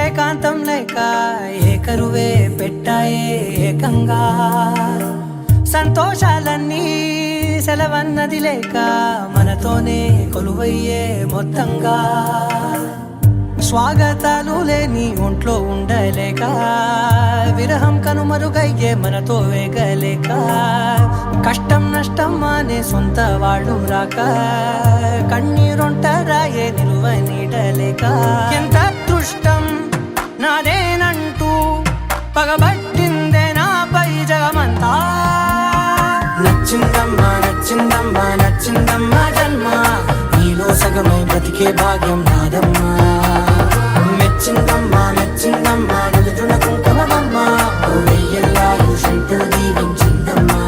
ఏకాంతం లేక ఏకరువే పెట్టాయే ఏకంగా సంతోషాలన్నీ సెలవన్నది లేక మనతోనే కొలువయ్యే మొత్తంగా స్వాగతాలు లేని ఒంట్లో ఉండలేక విరహం కనుమరుగయ్యే మనతో వేగలేక కష్టం నష్టం అనే సొంత వాళ్ళు రాక కన్నీరొంటరాయే నిలువ నీడలేక ఎంత అదృష్టం నాదేనంటూ పగబట్టిందే నాపై జగమంతా నచ్చిందమ్మా నచ్చిందమ్మా నచ్చిందమ్మా జన్మ నీలో సగమై బ్రతికే భాగ్యం నాదమ్మా మెచ్చిందమ్మా మెచ్చిందమ్మా నిలుతున్న కుంకుమమ్మా వెయ్యల్లాలు శంకరు దీవించిందమ్మా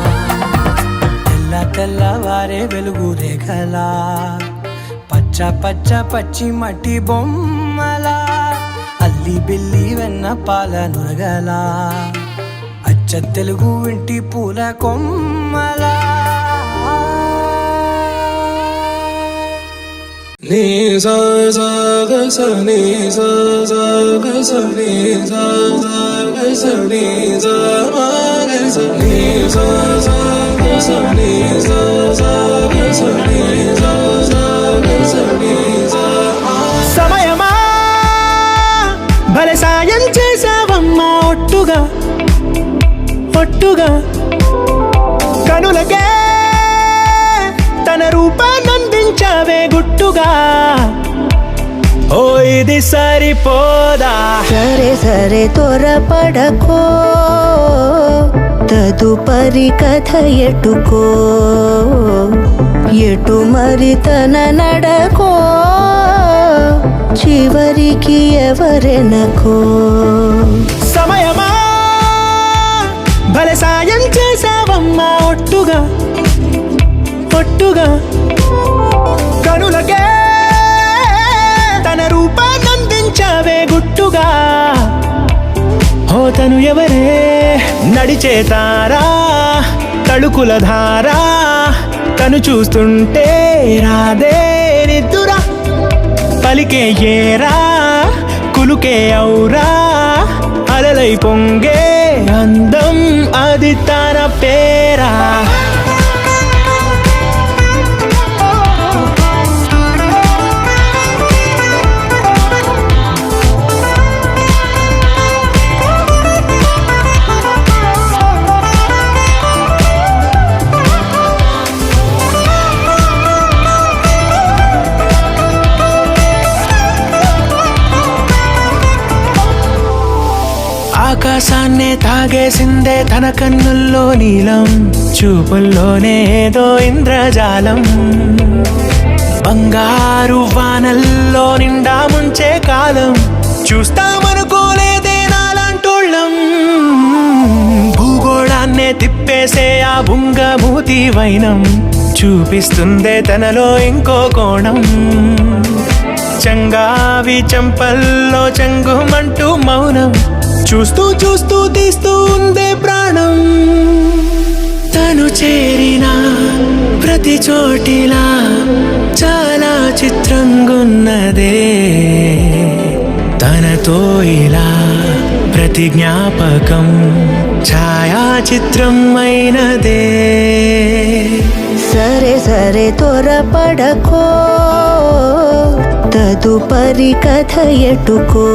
తెల్లవారే వెలుగు రేఖలా పచ్చ పచ్చ పచ్చి మట్టి బొమ్మలా అల్లి బిల్లి వెన్న పాల నురగలా అచ్చ తెలుగు ఇంటి పూల కొమ్మలా నీ సా సా గ స నీ సా సా గ స నీ సా సా గ స నీ సా మా గ స నీ సా సా గ స నీ సా సా గ స నీ సా సా గ స నీ సా సమయమా భలే సాయం చేసావమ్మా ఒట్టుగా ఒట్టుగా కనులకే తన రూపాన్నందించావే గుట్టుగా ఓ ఇది సరిపోదా సరే సరే త్వరపడకో తదుపరి కథ ఎటుకో ఎటు మరి తన నడకో చివరికి ఎవరెనకో సమయమా భలే సాయం చేసావమ్మా ఒట్టుగా ఒట్టుగా కనులకే తన రూపాన్నందించావే గుట్టుగా ఓ తను ఎవరే నడిచే తారా తళుకుల ధారా తను చూస్తుంటే రాదే నిద్దురా పలికే ఏరా కులుకే ఔరా అలలై పొంగే అందం అది తన పేరా ఆకాశాన్నే తాగేసిందే తన కన్నుల్లో నీలం చూపుల్లోనే ఏదో ఇంద్రజాలం బంగారు వానల్లో నిండా ముంచే కాలం చూస్తామనుకోలేదే నాలాంటోళ్ళం భూగోళాన్నే తిప్పేసే ఆ బుంగమూతి వైనం చూపిస్తుందే తనలో ఇంకో కోణం చంగావి చంపల్లో చంగుమంటూ మౌనం చూస్తూ చూస్తూ తీస్తూ ఉందే ప్రాణం తను చేరిన ప్రతి చోటిలా చాలా చిత్రంగున్నదే తనతో ఇలా ప్రతి జ్ఞాపకం ఛాయాచిత్రం అయినదే సరే సరే త్వరపడకో తదుపరి కథ ఎటుకో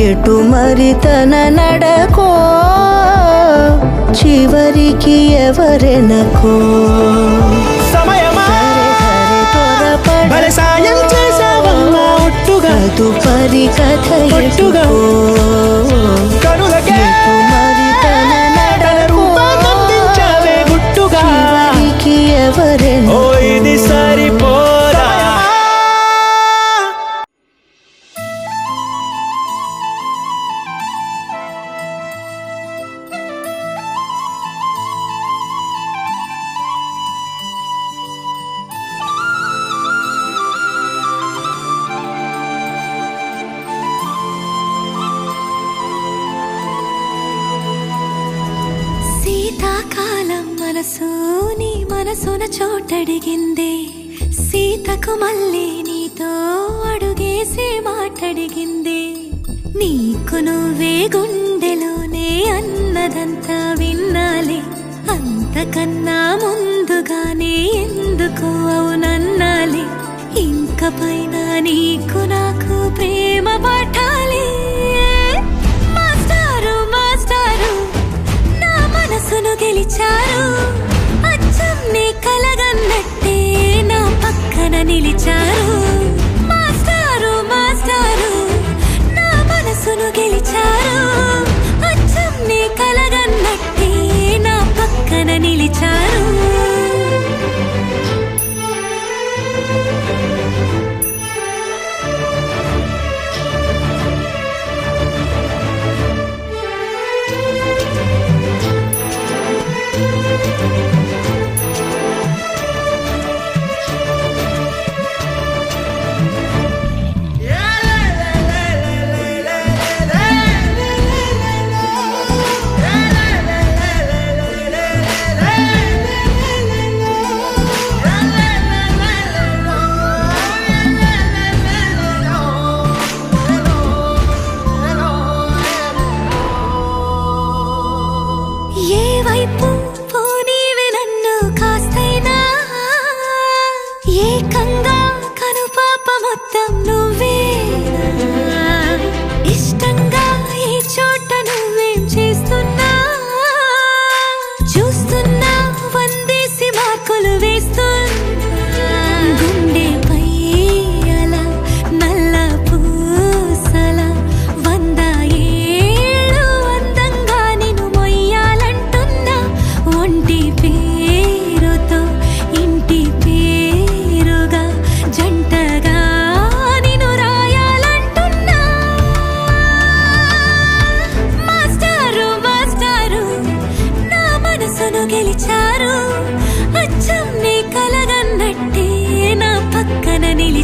ఎటు మరి తన నడకో చివరికి ఎవరెనకో సమయమా భలే సాయం చేసావమ్మా ఒట్టుగా తదుపరి కథ ఎటుకో కనులకే ఎటు మరి తన నడకో రూపాన్నందించావే గుట్టుగా చివరికి ఎవరెనకో ఓ ఇది సరిపోదా శీతాకాలం మనసు నీ మనసున చోటడిగింది సీతకు మళ్ళీ నీతో అడుగేసి మాటడిగింది నీకు నువ్వే గుండెలోనే అన్నదంతా విన్నాలి అంతకన్నా ముందుగానే ఎందుకు అవునన్నాలి ఇంక పైన నీకు నాకు ప్రేమ పట్టాలి మాస్టారు మాస్టారు నా మనసును గెలిచారు అచ్చం నీ కలగన్నట్టే నా పక్కన నిలిచారు మాస్టారు మాస్టారు నా మనసును గెలిచారు అచ్చం నీ కలగన్నట్టే నా పక్కన నిలిచారు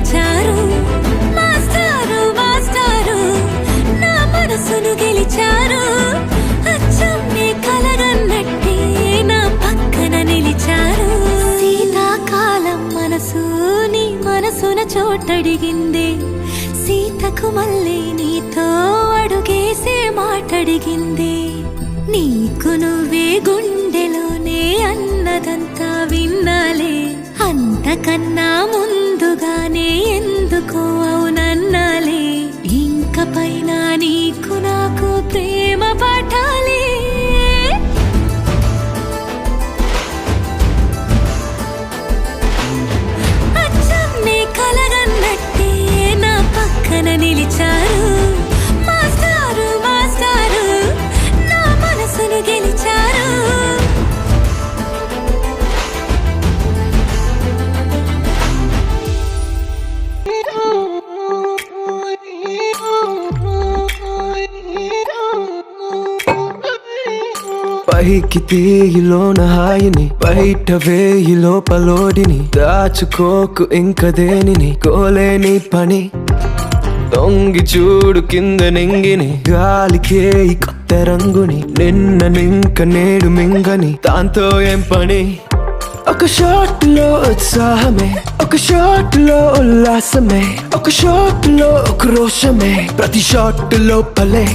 నిలిచారు. మాస్టారు మాస్టారు నా మనసును గెలిచారు. అచ్చం నీ కలగన్నట్టే నా పక్కన నిలిచారు. శీతాకాలం మనసు నీ మనసున చోటడిగింది. సీతకు మళ్ళీ నీతో అడుగేసే మాటడిగింది. నీకు నువ్వే గుండెలోనే అన్నదంతా విన్నాలే. అంతకన్నా ముందుగానే ఎందుకో అవునన్నాలే. ఇంక పైన నీకు నాకు ప్రేమ పాఠాలే. అచ్చం నీ కలగన్నట్టే నా పక్కన నిలిచారు. మాస్టారు మాస్టారు నా మనసును గెలిచారు. పైకి తీయిలోన హాయిని బయట వేయి లోపలోడిని. దాచుకోకు ఇంక దేనిని కోలేని పని. తొంగి చూడు కింద నింగిని గాలికే ఈ కొత్త రంగుని. నిన్న నింక నేడు మింగని దాంతో ఏం పని. ఒక షాట్ లో ఉత్సాహమే ఒక షాట్ లో ఉల్లాసమే. ఒక షాట్ లో ఒక రోషమే ప్రతి షాట్ లోపలే.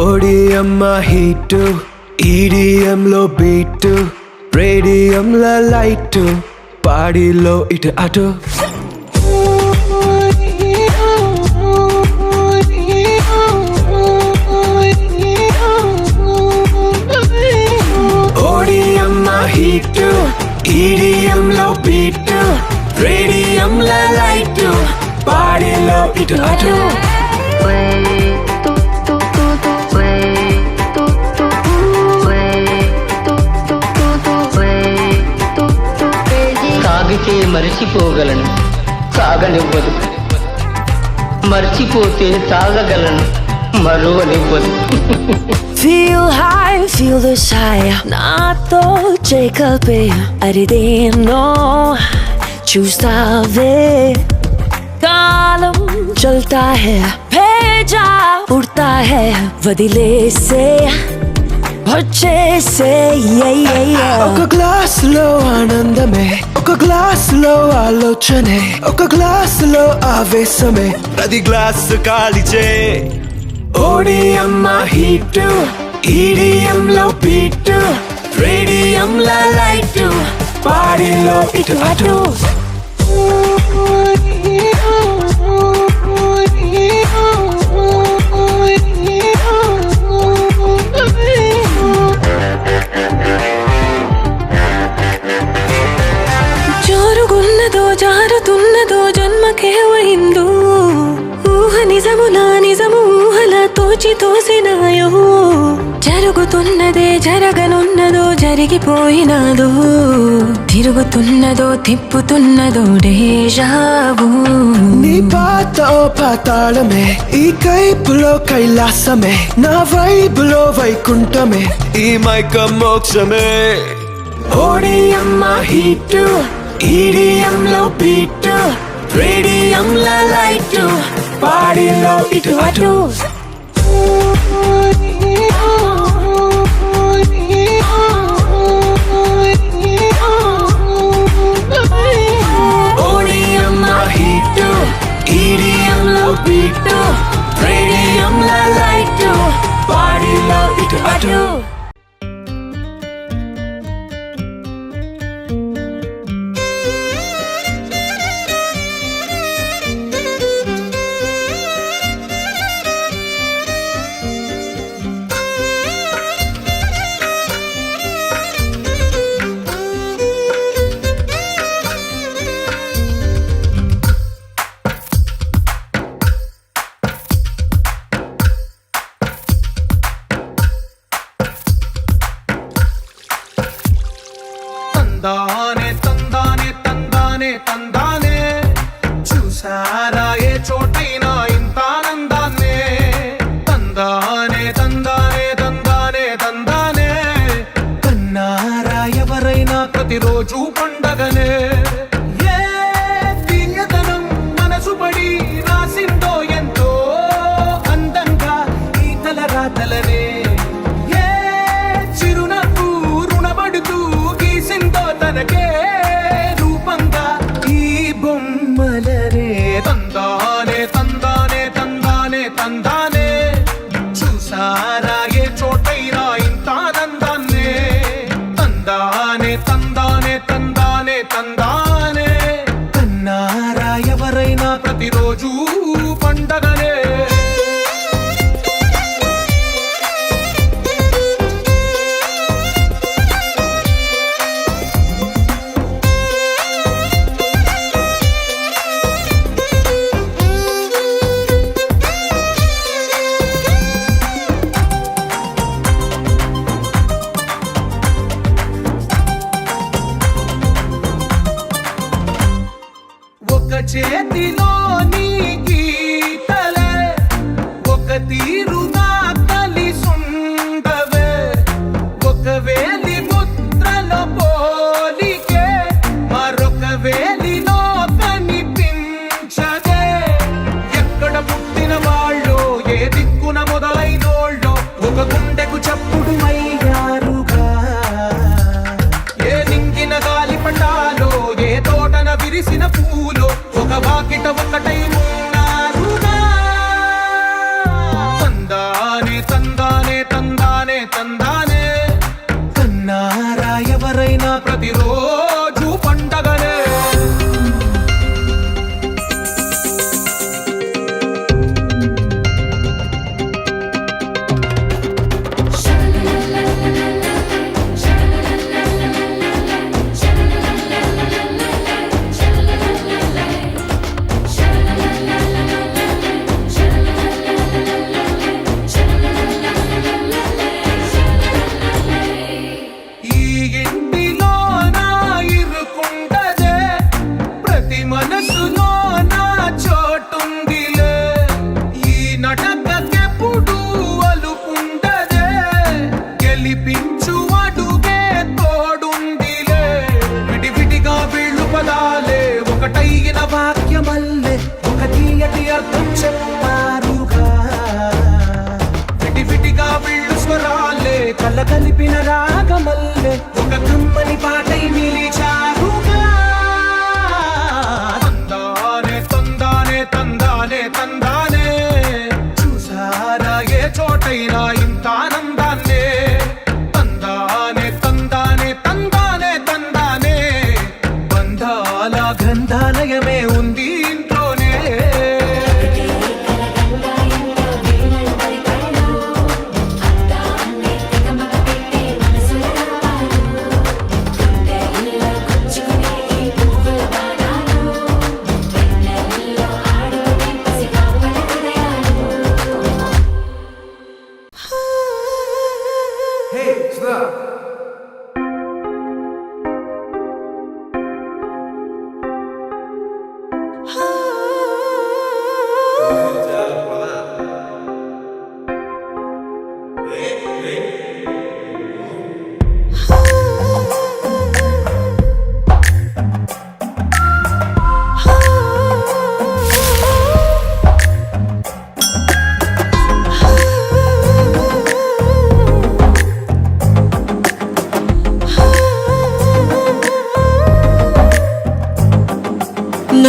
ఓడిఎం హీటు ఈడిఎం లో బీటు రేడియం లో లైట్ పాడిలో ఇటు అటు. ఓడిఎం హీటు ఈడిఎం లో బీటు రేడియం లో లైట్ పాడిలో ఇటు అటు. తాగితే మరిచిపోగలను తాగనివ్వదు. మర్చిపోతే తాగగలను మరువనివ్వదు. Feel high, feel the high. నాతో చేకల్పే అరిదేనో చూస్తావే. కాలం చల్తా హై భేజా ఉడతా హై వదిలేసే వచ్చేసే. ఒక గ్లాస్ లో ఆనందమే ఒక గ్లాస్ లో ఆలోచనే. ఒక గ్లాస్ లో ఆవేశమే ప్రతి గ్లాస్ కాలిచే. ఓడిఎం హీటు ఈడిఎం లో బీటు రేడియం లో లైట్ పాడిలో ఇటు అటు. జోరుగున్నదో జారుతున్నదో జన్మకే అయిందో. ఊహ నిజములా నిజము ఊహలా తోచి తోసినాయో. జరుగుతున్నదే జరగనున్నదో జరిగిపోయినాదో. తిరుగుతున్నదో తిప్పుతున్నదో డేజావు. నీ పాత ఓ పాతాళమే ఈ కైపులో కైలాసమే. నా వైపులో వైకుంఠమే ఈ మైక మోక్షమే. ఓడిఎం హీటు ఈడిఎం లో బీటు రేడియం లో లైట్ పాడిలో ఇటు అటు. ఓడిఎం హీటు ఈడిఎం లో బీటు రేడియం లో లైట్ పాడిలో ఇటు అటు.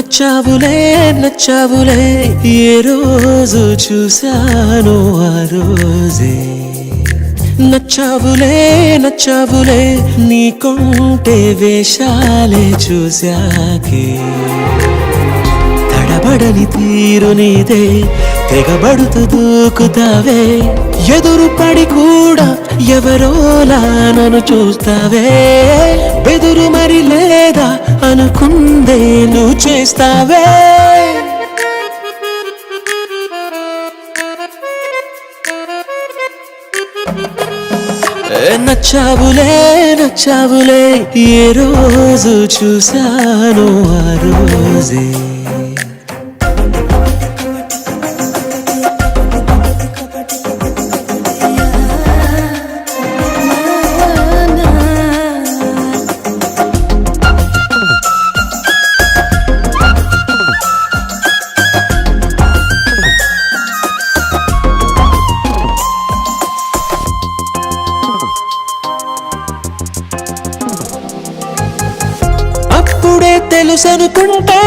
నచ్చావులే నచ్చావులే ఏ రోజు చూశాను ఆ రోజే నచ్చావులే నచ్చావులే నీకుంటే వేషాలే చూశాకే తడబడని తీరు నీదే తెగబడుతూ దూకుతావే ఎదురు పడి కూడా ఎవరోలా నన్ను చూస్తావే బెదురు మరి లేదా అనుకుందే నువ్వు చేస్తావే నచ్చావులే నచ్చావులే ఏ రోజు చూశాను ఆ రోజే అప్పుడే తెలుసనుకుంటే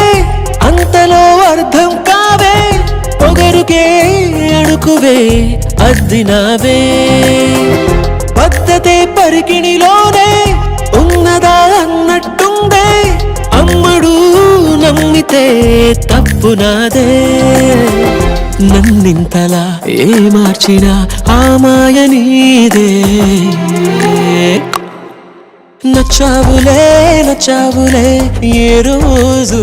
అంతలో అర్థం కావే పొగరుకే అడుకువే అద్దినావే పద్ధతే పరికిణిలోనే ఉన్నదా అన్నట్టుందే అమ్మడు నమ్మితే తప్పు నాదే నన్నింతలా ఏ మార్చినా ఆ మాయ నీదే నచ్చావులే నచ్చావులే ఏ రోజు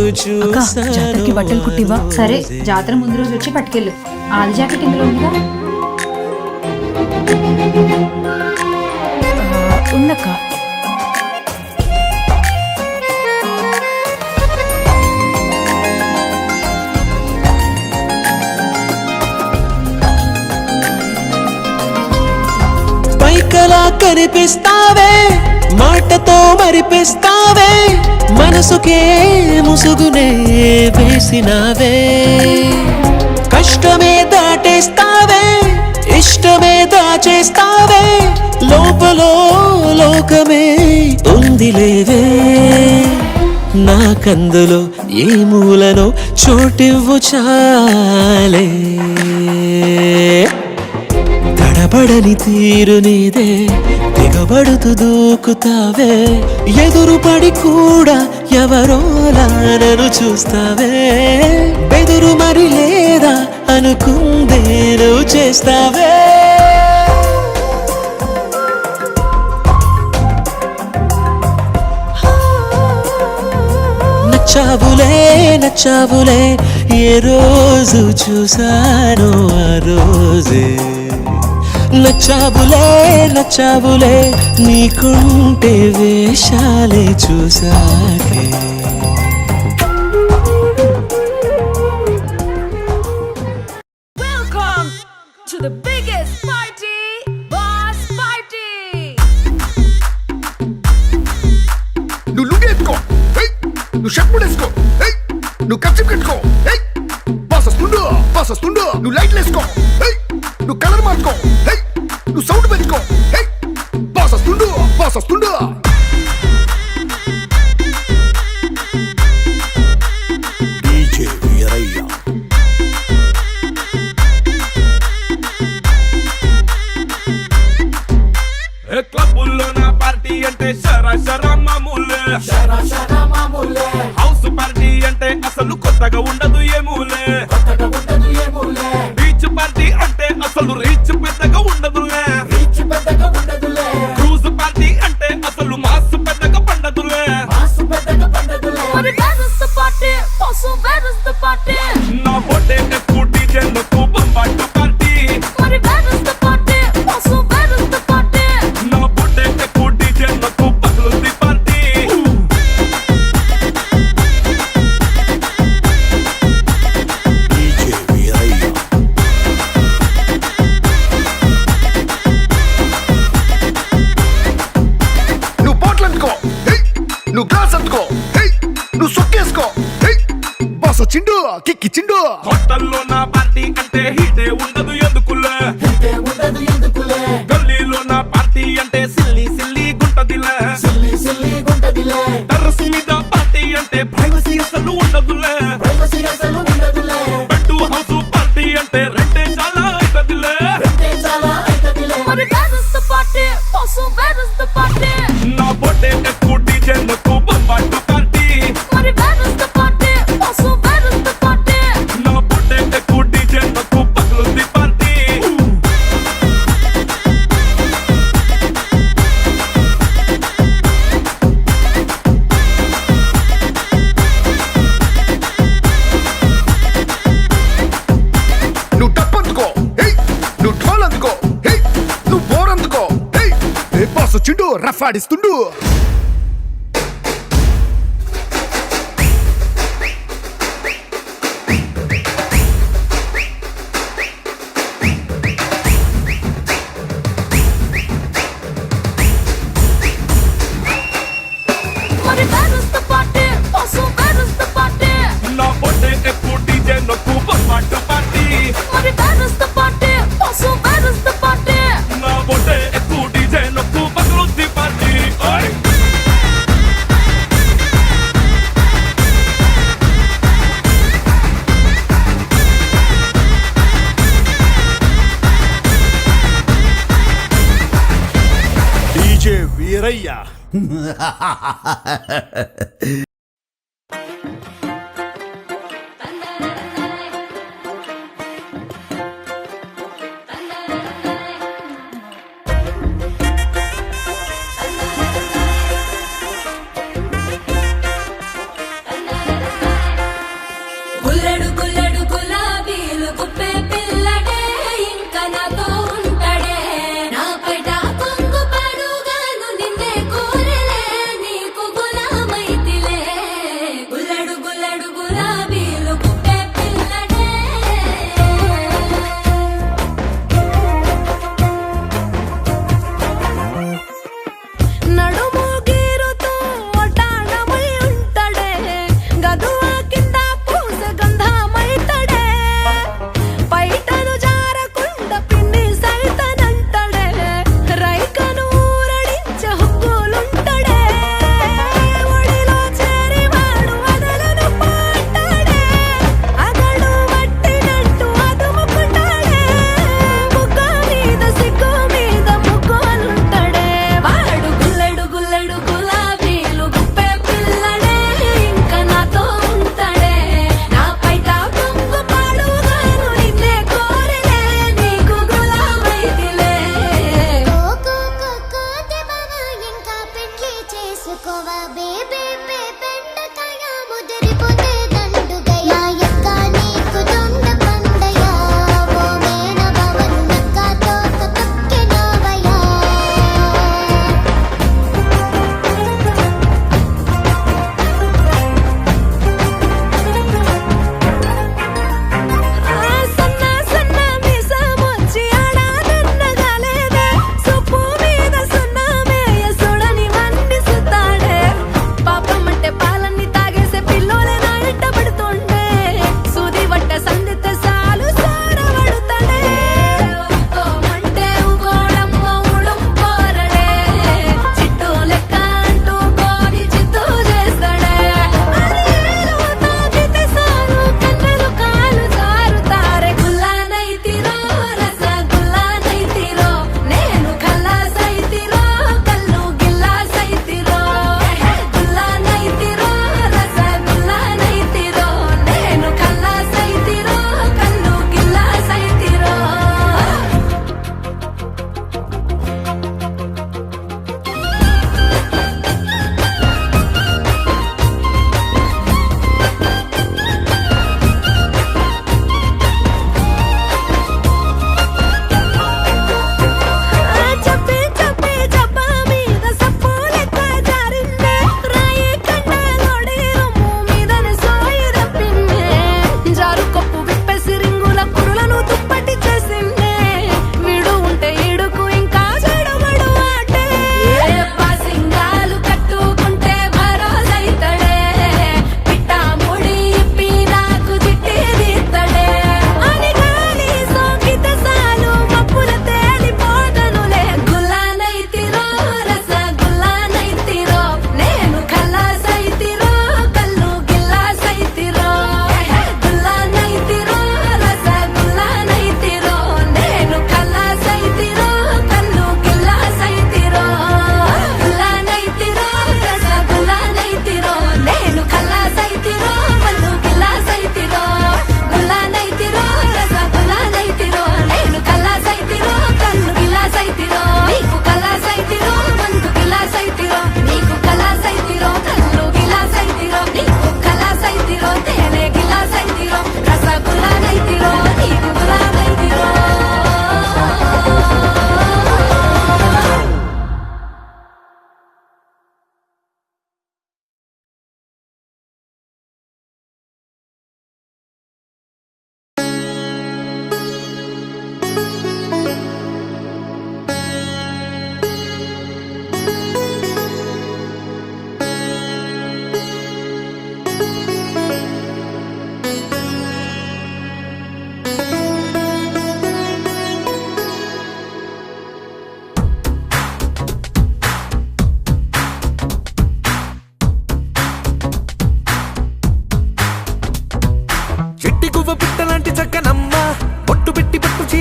జాతరకి బట్టలు కుట్టివా? సరే, జాతర ముందు రోజు వచ్చి పట్టుకెళ్ళు. ఆది జాకెట్ ఇందులో ఉందా? ఉందక్క. పైకలా కనిపిస్తావే మాటతో మరిపిస్తావే మనసుకే ముసుగునే వేసినావే కష్టమే దాటేస్తావే ఇష్టమే దాచేస్తావే లోపలో లోకమే ఉందిలేవే నాకందులో ఏ మూలనో చోటివ్వు చాలే తడబడని తీరు నీదే తెగబడుతూ దూకుతావే ఎదురు పడి కూడా ఎవరోలా నన్ను చూస్తావే బెదురు మరి లేదా అనుకుందే నువ్వు చేస్తావే నచ్చావులే నచ్చావులే ఏ రోజు చూశాను ఆ రోజే నచ్చావులే నచ్చావులే నీకుంటే వేషాలే చూసాకే Welcome to the biggest party, Boss Party. నువ్వు లుంగేసుకో నువ్వు షర్ట్ ముడేసుకో నువ్వు కచ్చి కట్టుకో బాస్ వస్తుండు నువ్వు లైట్లు వేసుకో నువ్వు కలర్ మార్చుకో నువ్వు సౌండ్ పెంచుకో బాస్ వస్తుండు డీజే వీరయ్య క్లబ్బుల్లో నా పార్టీ అంటే శరా మామూలే హౌస్ పార్టీ అంటే అసలు కొత్తగా ఉండదు ఏమూలే బీచ్ పార్టీ అంటే అసలు రీచ్ పెద్దగా ఉండదులే క్రూజ్ పార్టీ అంటే అసలు మాస్ పెద్దగా పండదులే But where is the party? Also, where is the party? నా బొట్టే ఎక్కువ డీజే నొక్కు బంబాట party But where is the party? Also, where is the party? నా బొట్టే ఎక్కువ డీజే నొక్కు పగలుంది పార్టీ డీజే వీరయ్య నువ్వు బాటిల్ అందుకో నువ్వు గ్లాస్ అందుకో నువ్వు సొక్కేసుకో బాస్ వచ్చిండు కిక్కిచ్చిండు హోటల్లో నా పార్టీ అంటే హీటే ఉండదు ఎందుకులే గల్లీలో నా పార్టీ అంటే సిల్లి గుంటదిలే టెర్రస్ మీద పార్టీ అంటే ప్రైవసీ అసలు ఉండదులే అంటే రెంటే చాలా అవుతుందిలే. మరి where is the party? Also, where is the party? నా బొట్టే ఎక్కువ డీజే నొక్కు బొంబాటు పార్టీ. మరి where is the party? Also, where is the party? నా బొట్టే ఎక్కువ డీజే నొక్కు పగులుద్ది పార్టీ. నువ్వు టప్పందుకో, నువ్వు ఢోల్ అందుకో, నువ్వు బోర్ అందుకో. బాస్ వచ్చిండు రఫ్ ఆడిస్తుండు. మరి where is the party? Also, where is the party? నా బొట్టే ఎక్కువ డీజే నొక్కు బొంబాటు పార్టీ. మరి where is the party? Also, where is the party? నా బొట్టే ఎక్కువ డీజే నొక్కు పగులుద్ది పార్టీ. ఓయ్ డీజే వీరయ్య. గుల్లడు గుల్లడు గులాబీలు గుప్పే పిల్లడే ఇంకా నాతో ఉంటాడే నా పైట కొంగు పడుగాను నిన్నే కోరలే నీకు గులామైతే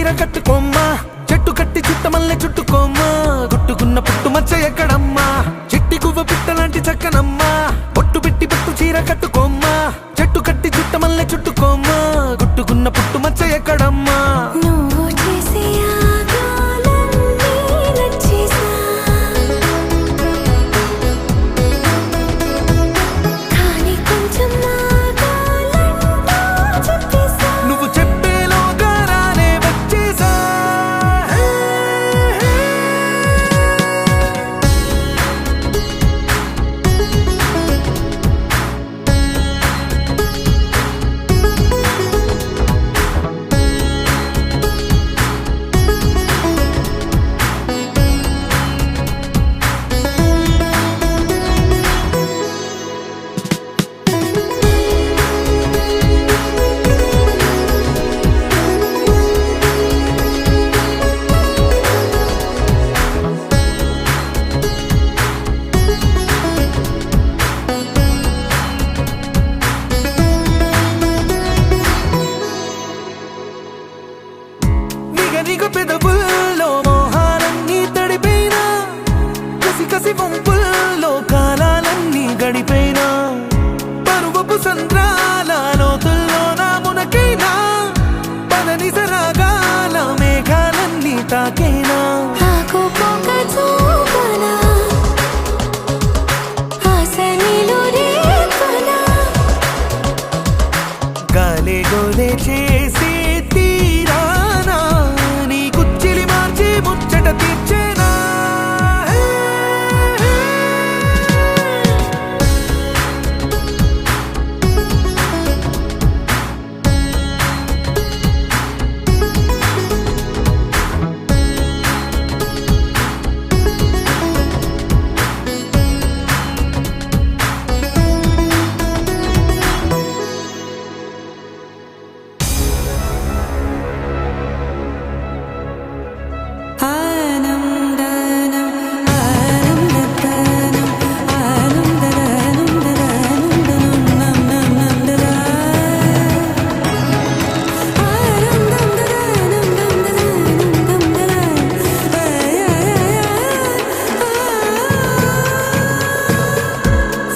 చీర కట్టుకోమ్మా చెట్టు కట్టి చుట్టమల్లె చుట్టుకోమ్మా గుట్టుకున్న పుట్టు మచ్చ ఎక్కడమ్మా చిట్టి గువ్వ పిట్టలాంటి చక్కనమ్మా పొట్టు పెట్టి పట్టు చీర కట్టుకోమ్మా చెట్టు కట్టి చుట్టమల్లె చుట్టుకోమ్మా గుట్టుకున్న పుట్టు మచ్చ ఎక్కడమ్మా నువ్వు చేసే ఆగాలన్నీ నచ్చేసా కానీ కొంచెం ఆగాలంటూ చెప్పేసా నువ్వు చెప్పేలోగా రానే వచ్చేసా నిగనిగ పెదవుల్లో మోహాలన్నీ తడిపోయినా కసి కసి వంపుల్లో కాలాలన్నీ గడిపోయినా పరువపు సంద్రాల లోతుల్లో నా మునకైనా పదని సరాగాల మేఘాలన్నీ తాకైనా ఆకుపోక చూపనా ఆశ నీలో రేపనా గాలే గోలే చేసి తీరానా నీ కుచ్చిలి మార్చి ముచ్చట తీర్చేనా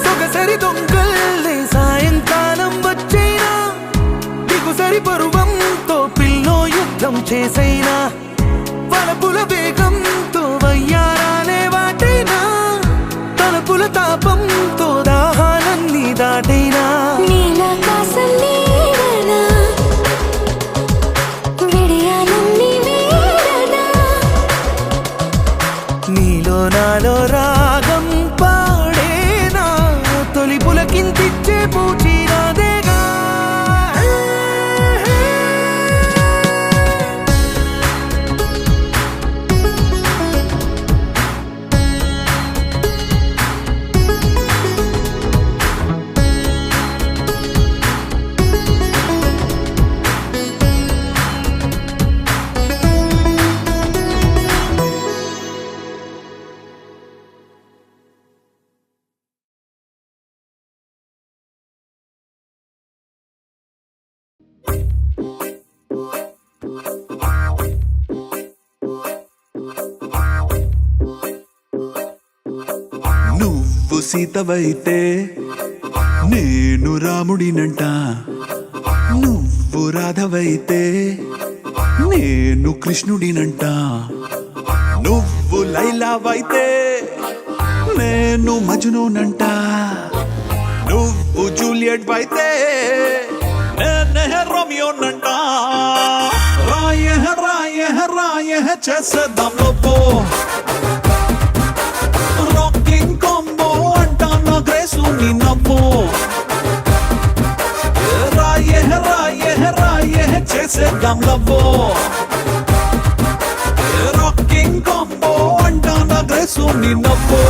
సొగసరి దొంగల్లే సాయంకాలం వచ్చైనా దిగుసరి పరువంతో పిల్లో యుద్ధం చేసైనా వలపుల వేగంతో వయ్యారాలే వాటైనా తలపుల తాపంతో దాహాలన్నీ దాటైనా నీలాకాశం నీడనా విడియాలన్నీ వీడనా నీలో నాలో రాగం పాడేనా తొలి పులకింతిచ్చే పూచి రాదేగా నువ్వు సీతవైతే నేను రాముడినంట నువ్వు రాధవైతే నేను కృష్ణుడినంట నువ్వు లైలావైతే నేను మజ్నూనంట నువ్వు జూలియట్ అయితే నేనే రోమియోనంట రాయ రాయ రాయ చేసేద్దాం లోపో రాకింగ్ కాంబో అంట నా గ్రేసు నీ నవ్వు రాయ రాయ రాయ చేసేద్దాం లవ్వో రాకింగ్ కాంబో అంట నా గ్రేసు నీ నవ్వు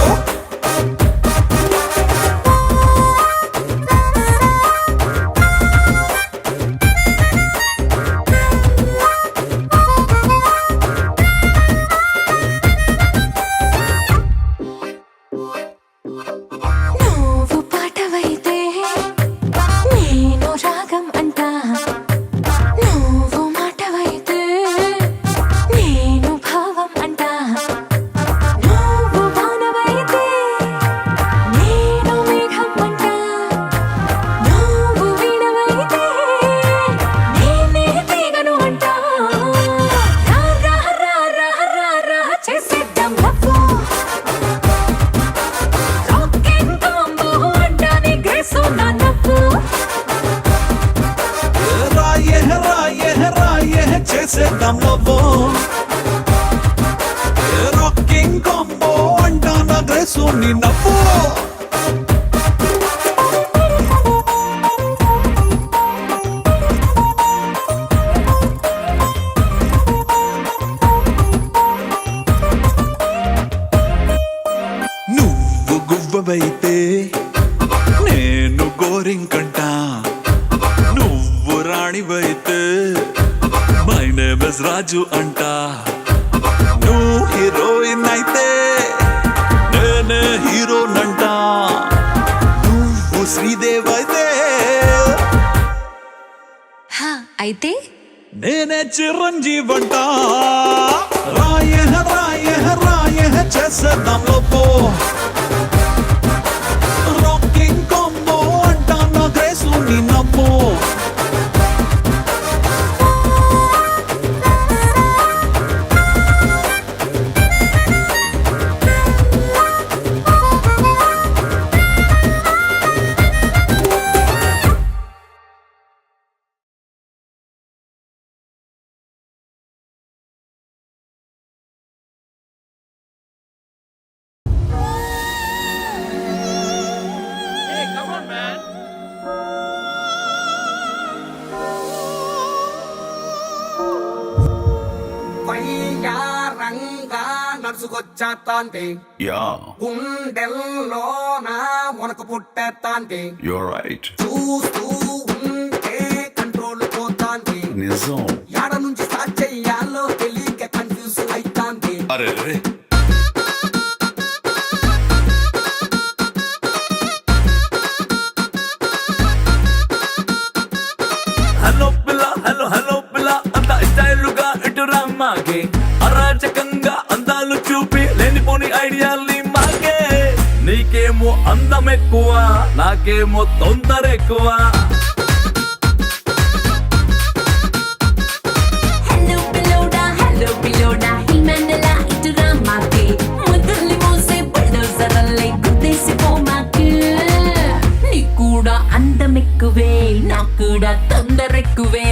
చేసేద్దాం లవ్వో రాకింగ్ కాంబో అంటా నా గ్రేసు నీ నవ్వు నువ్వు గువ్వవైతే నేను గోరింకంట నువ్వు రాణివైతే మై నేమ్ ఇస్ రాజు అంట నువ్వు హీరోయిన్ అయితే నేనే హీరోనంట నువ్వు శ్రీదేవ్ అయితే అయితే నేనే చిరంజీవంట రాయ రాయ రాయ చేసేద్దాం లోపో రాకింగ్ కాంబో అంటా నా గ్రేసు నీ నమ్మో రంగా నడుచుకొచ్చేస్తాంటి గుండెల్లో నా మనకు పుట్టేస్తాంటి చూస్తూ ఉంటే కంట్రోల్ పోతాంటి యాడ నుంచి స్టార్ట్ చెయ్యాలో తెలియక కన్ఫ్యూజ్ అయితాంటి హలో పిల్ల హలో హలో పిల్ల అంత స్టైలుగా ఇటు రమ్మాకే అరాచకంగా అందాలు చూపి లేనిపోని ఐడియాల్ని మాకే నీకేమో అందం ఎక్కువ నాకేమో తొందర ఎక్కువ హలో పిలోడా హిమనలా ఇటు రామాకే ముద్దుల్ని మోసే బుల్డోజర్లే గుద్దేసిపోమాకే నీ కూడా అందం ఎక్కువే నాకు కూడా తొందర ఎక్కువే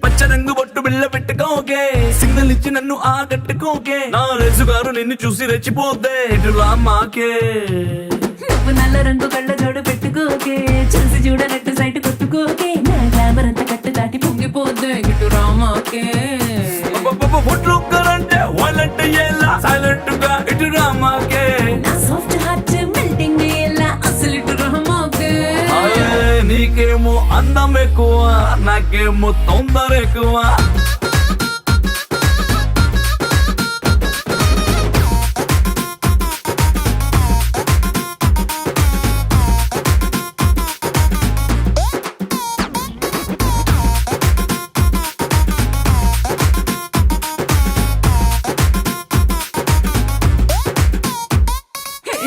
పచ్చరంగు బొట్టు బిళ్ళ పెట్టుకోకే సిగ్నల్ ఇచ్చి నన్ను ఆకట్టుకోకే నా రేసుగారు నిన్ను చూసి రెచ్చిపోతే ఇటు రామాకే నువ్వు నల్ల రంగు కళ్ళ జోడు పెట్టుకోకే చూసి చూడనట్టు సైట్ కొట్టుకోకే నా గ్లామర్ అంతా కట్టు దాటి పొంగిపోద్దే ఇటు రామాకే బొట్లు అంటే వాళ్ళంటే ఎలా సైలెంట్ గా ఇటు రామాకే నా సాఫ్ట్ హార్ట్ మెల్టింగ్ ఎలా అసలు ఇటు రామాకే నీకేమో అందం ఎక్కువ నాకేమో తొందర ఎక్కువ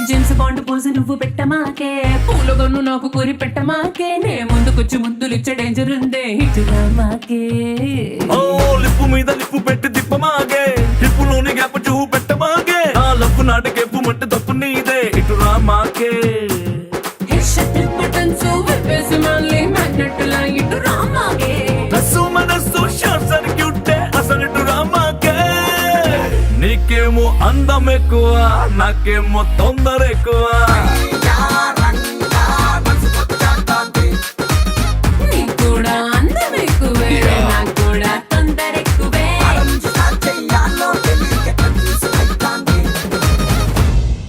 జేమ్స్ బాండ్ పోజు నువ్వు పెట్టమాకే పూలగొన్ను నాకు కూరి పెట్టమాకే నే ముందుకొచ్చి ముద్దులు ఇచ్చే డేంజర్ ఉందే ఇటు రామాకే ఓ లిప్పు మీద లిప్పు పెట్టి తిప్పమాగే లిప్పులోని గ్యాప్ చూపు పెట్టమాగే ఆ లప్పు నాటకేపు మట్టి తప్పు నీదే ఇటు రామాకే బటన్స్ విప్పేసి మళ్ళీ మ్యాగ్నెట్ లా ఇటు రామాకే నస్సు మనస్సు షార్ట్ సర్క్యూట్ అసలు ఇటు రామాకే నీకేమో అందం ఎక్కువ నాకేమో తొందర ఎక్కువ నీ కూడా అందం ఎక్కువే నాకు కూడా తొందర ఎక్కువే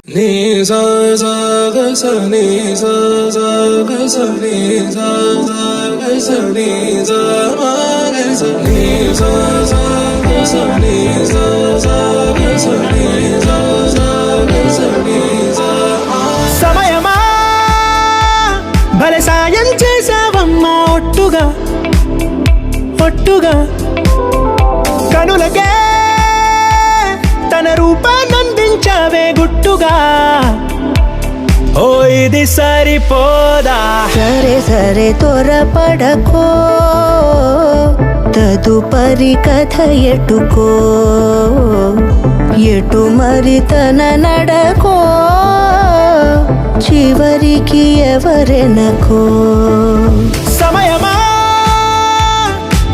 నీ సా సా గ స నీ సా సా గ స నీ సా సా గ స నీ సా మా గ స నీ సా సా గ స నీ సా సా గ స నీ సా సా గ స నీ సా సమయమా భలే సాయం చేసావమ్మా ఒట్టుగా ఒట్టుగా ఒట్టుగా ఓ ఇది సరిపోదా సరే సరే త్వరపడకో తదుపరి కథ ఎటుకో ఎటు మరి తన నడకో చివరికి ఎవరెనకో సమయమా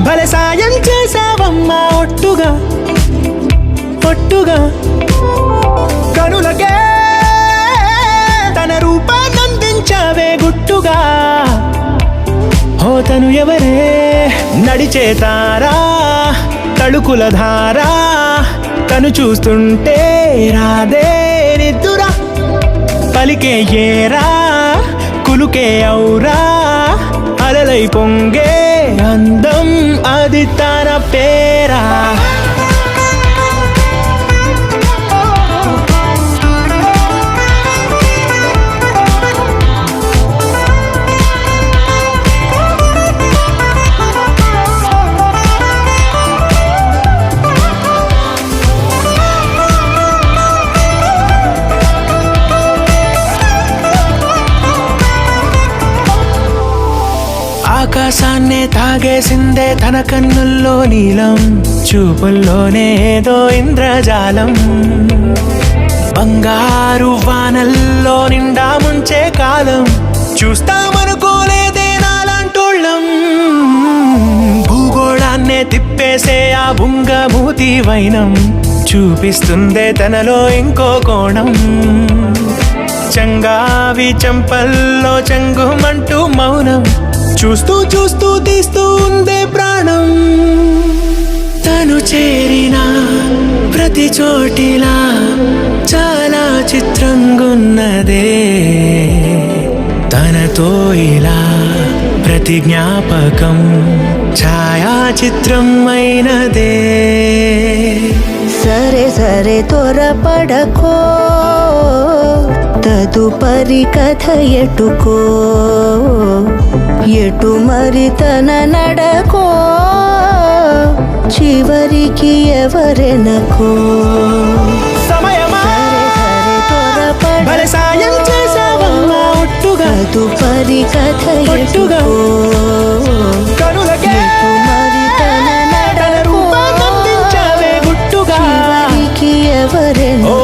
భలే సాయం చేసావమ్మా ఒట్టుగా ఒట్టుగా కనులకే తన రూపాన్నందించావే గుట్టుగా ఓ తను ఎవరే నడిచే తారా తళుకుల ధారా తను చూస్తుంటే రాదే నిద్దురా పలికే ఏరా కులుకే ఔరా అలలై పొంగే అందం అది తన పేరా ఆకాశాన్నే తాగేసిందే తన కన్నుల్లో నీలం చూపుల్లోనే ఏదో ఇంద్రజాలం బంగారు వానల్లో నిండా ముంచే కాలం చూస్తామనుకోలేదే నాలాంటోళ్ళం భూగోళాన్నే తిప్పేసే ఆ బుంగమూతి వైనం చూపిస్తుందే తనలో ఇంకో కోణం చంగావి చంపల్లో చంగుమంటూ మౌనం చూస్తూ చూస్తూ తీస్తూ ఉందే ప్రాణం తను చేరిన ప్రతి చోటిలా చాలా చిత్రంగున్నదే తనతో ఇలా ప్రతి జ్ఞాపకం ఛాయాచిత్రం అయినదే సరే సరే త్వరపడకో తదుపరి కథ ఎటుకో ఎటు మరి తన నడకో చివరికి ఎవరెనకో సమయమా భలే సాయం చేసావమ్మా ఒట్టుగా తదుపరి కథ ఎటుకో కనులకే ఎటు మరి తన తన నడకో రూపాన్నందించావే గుట్టుగా చివరికి ఎవరెనకో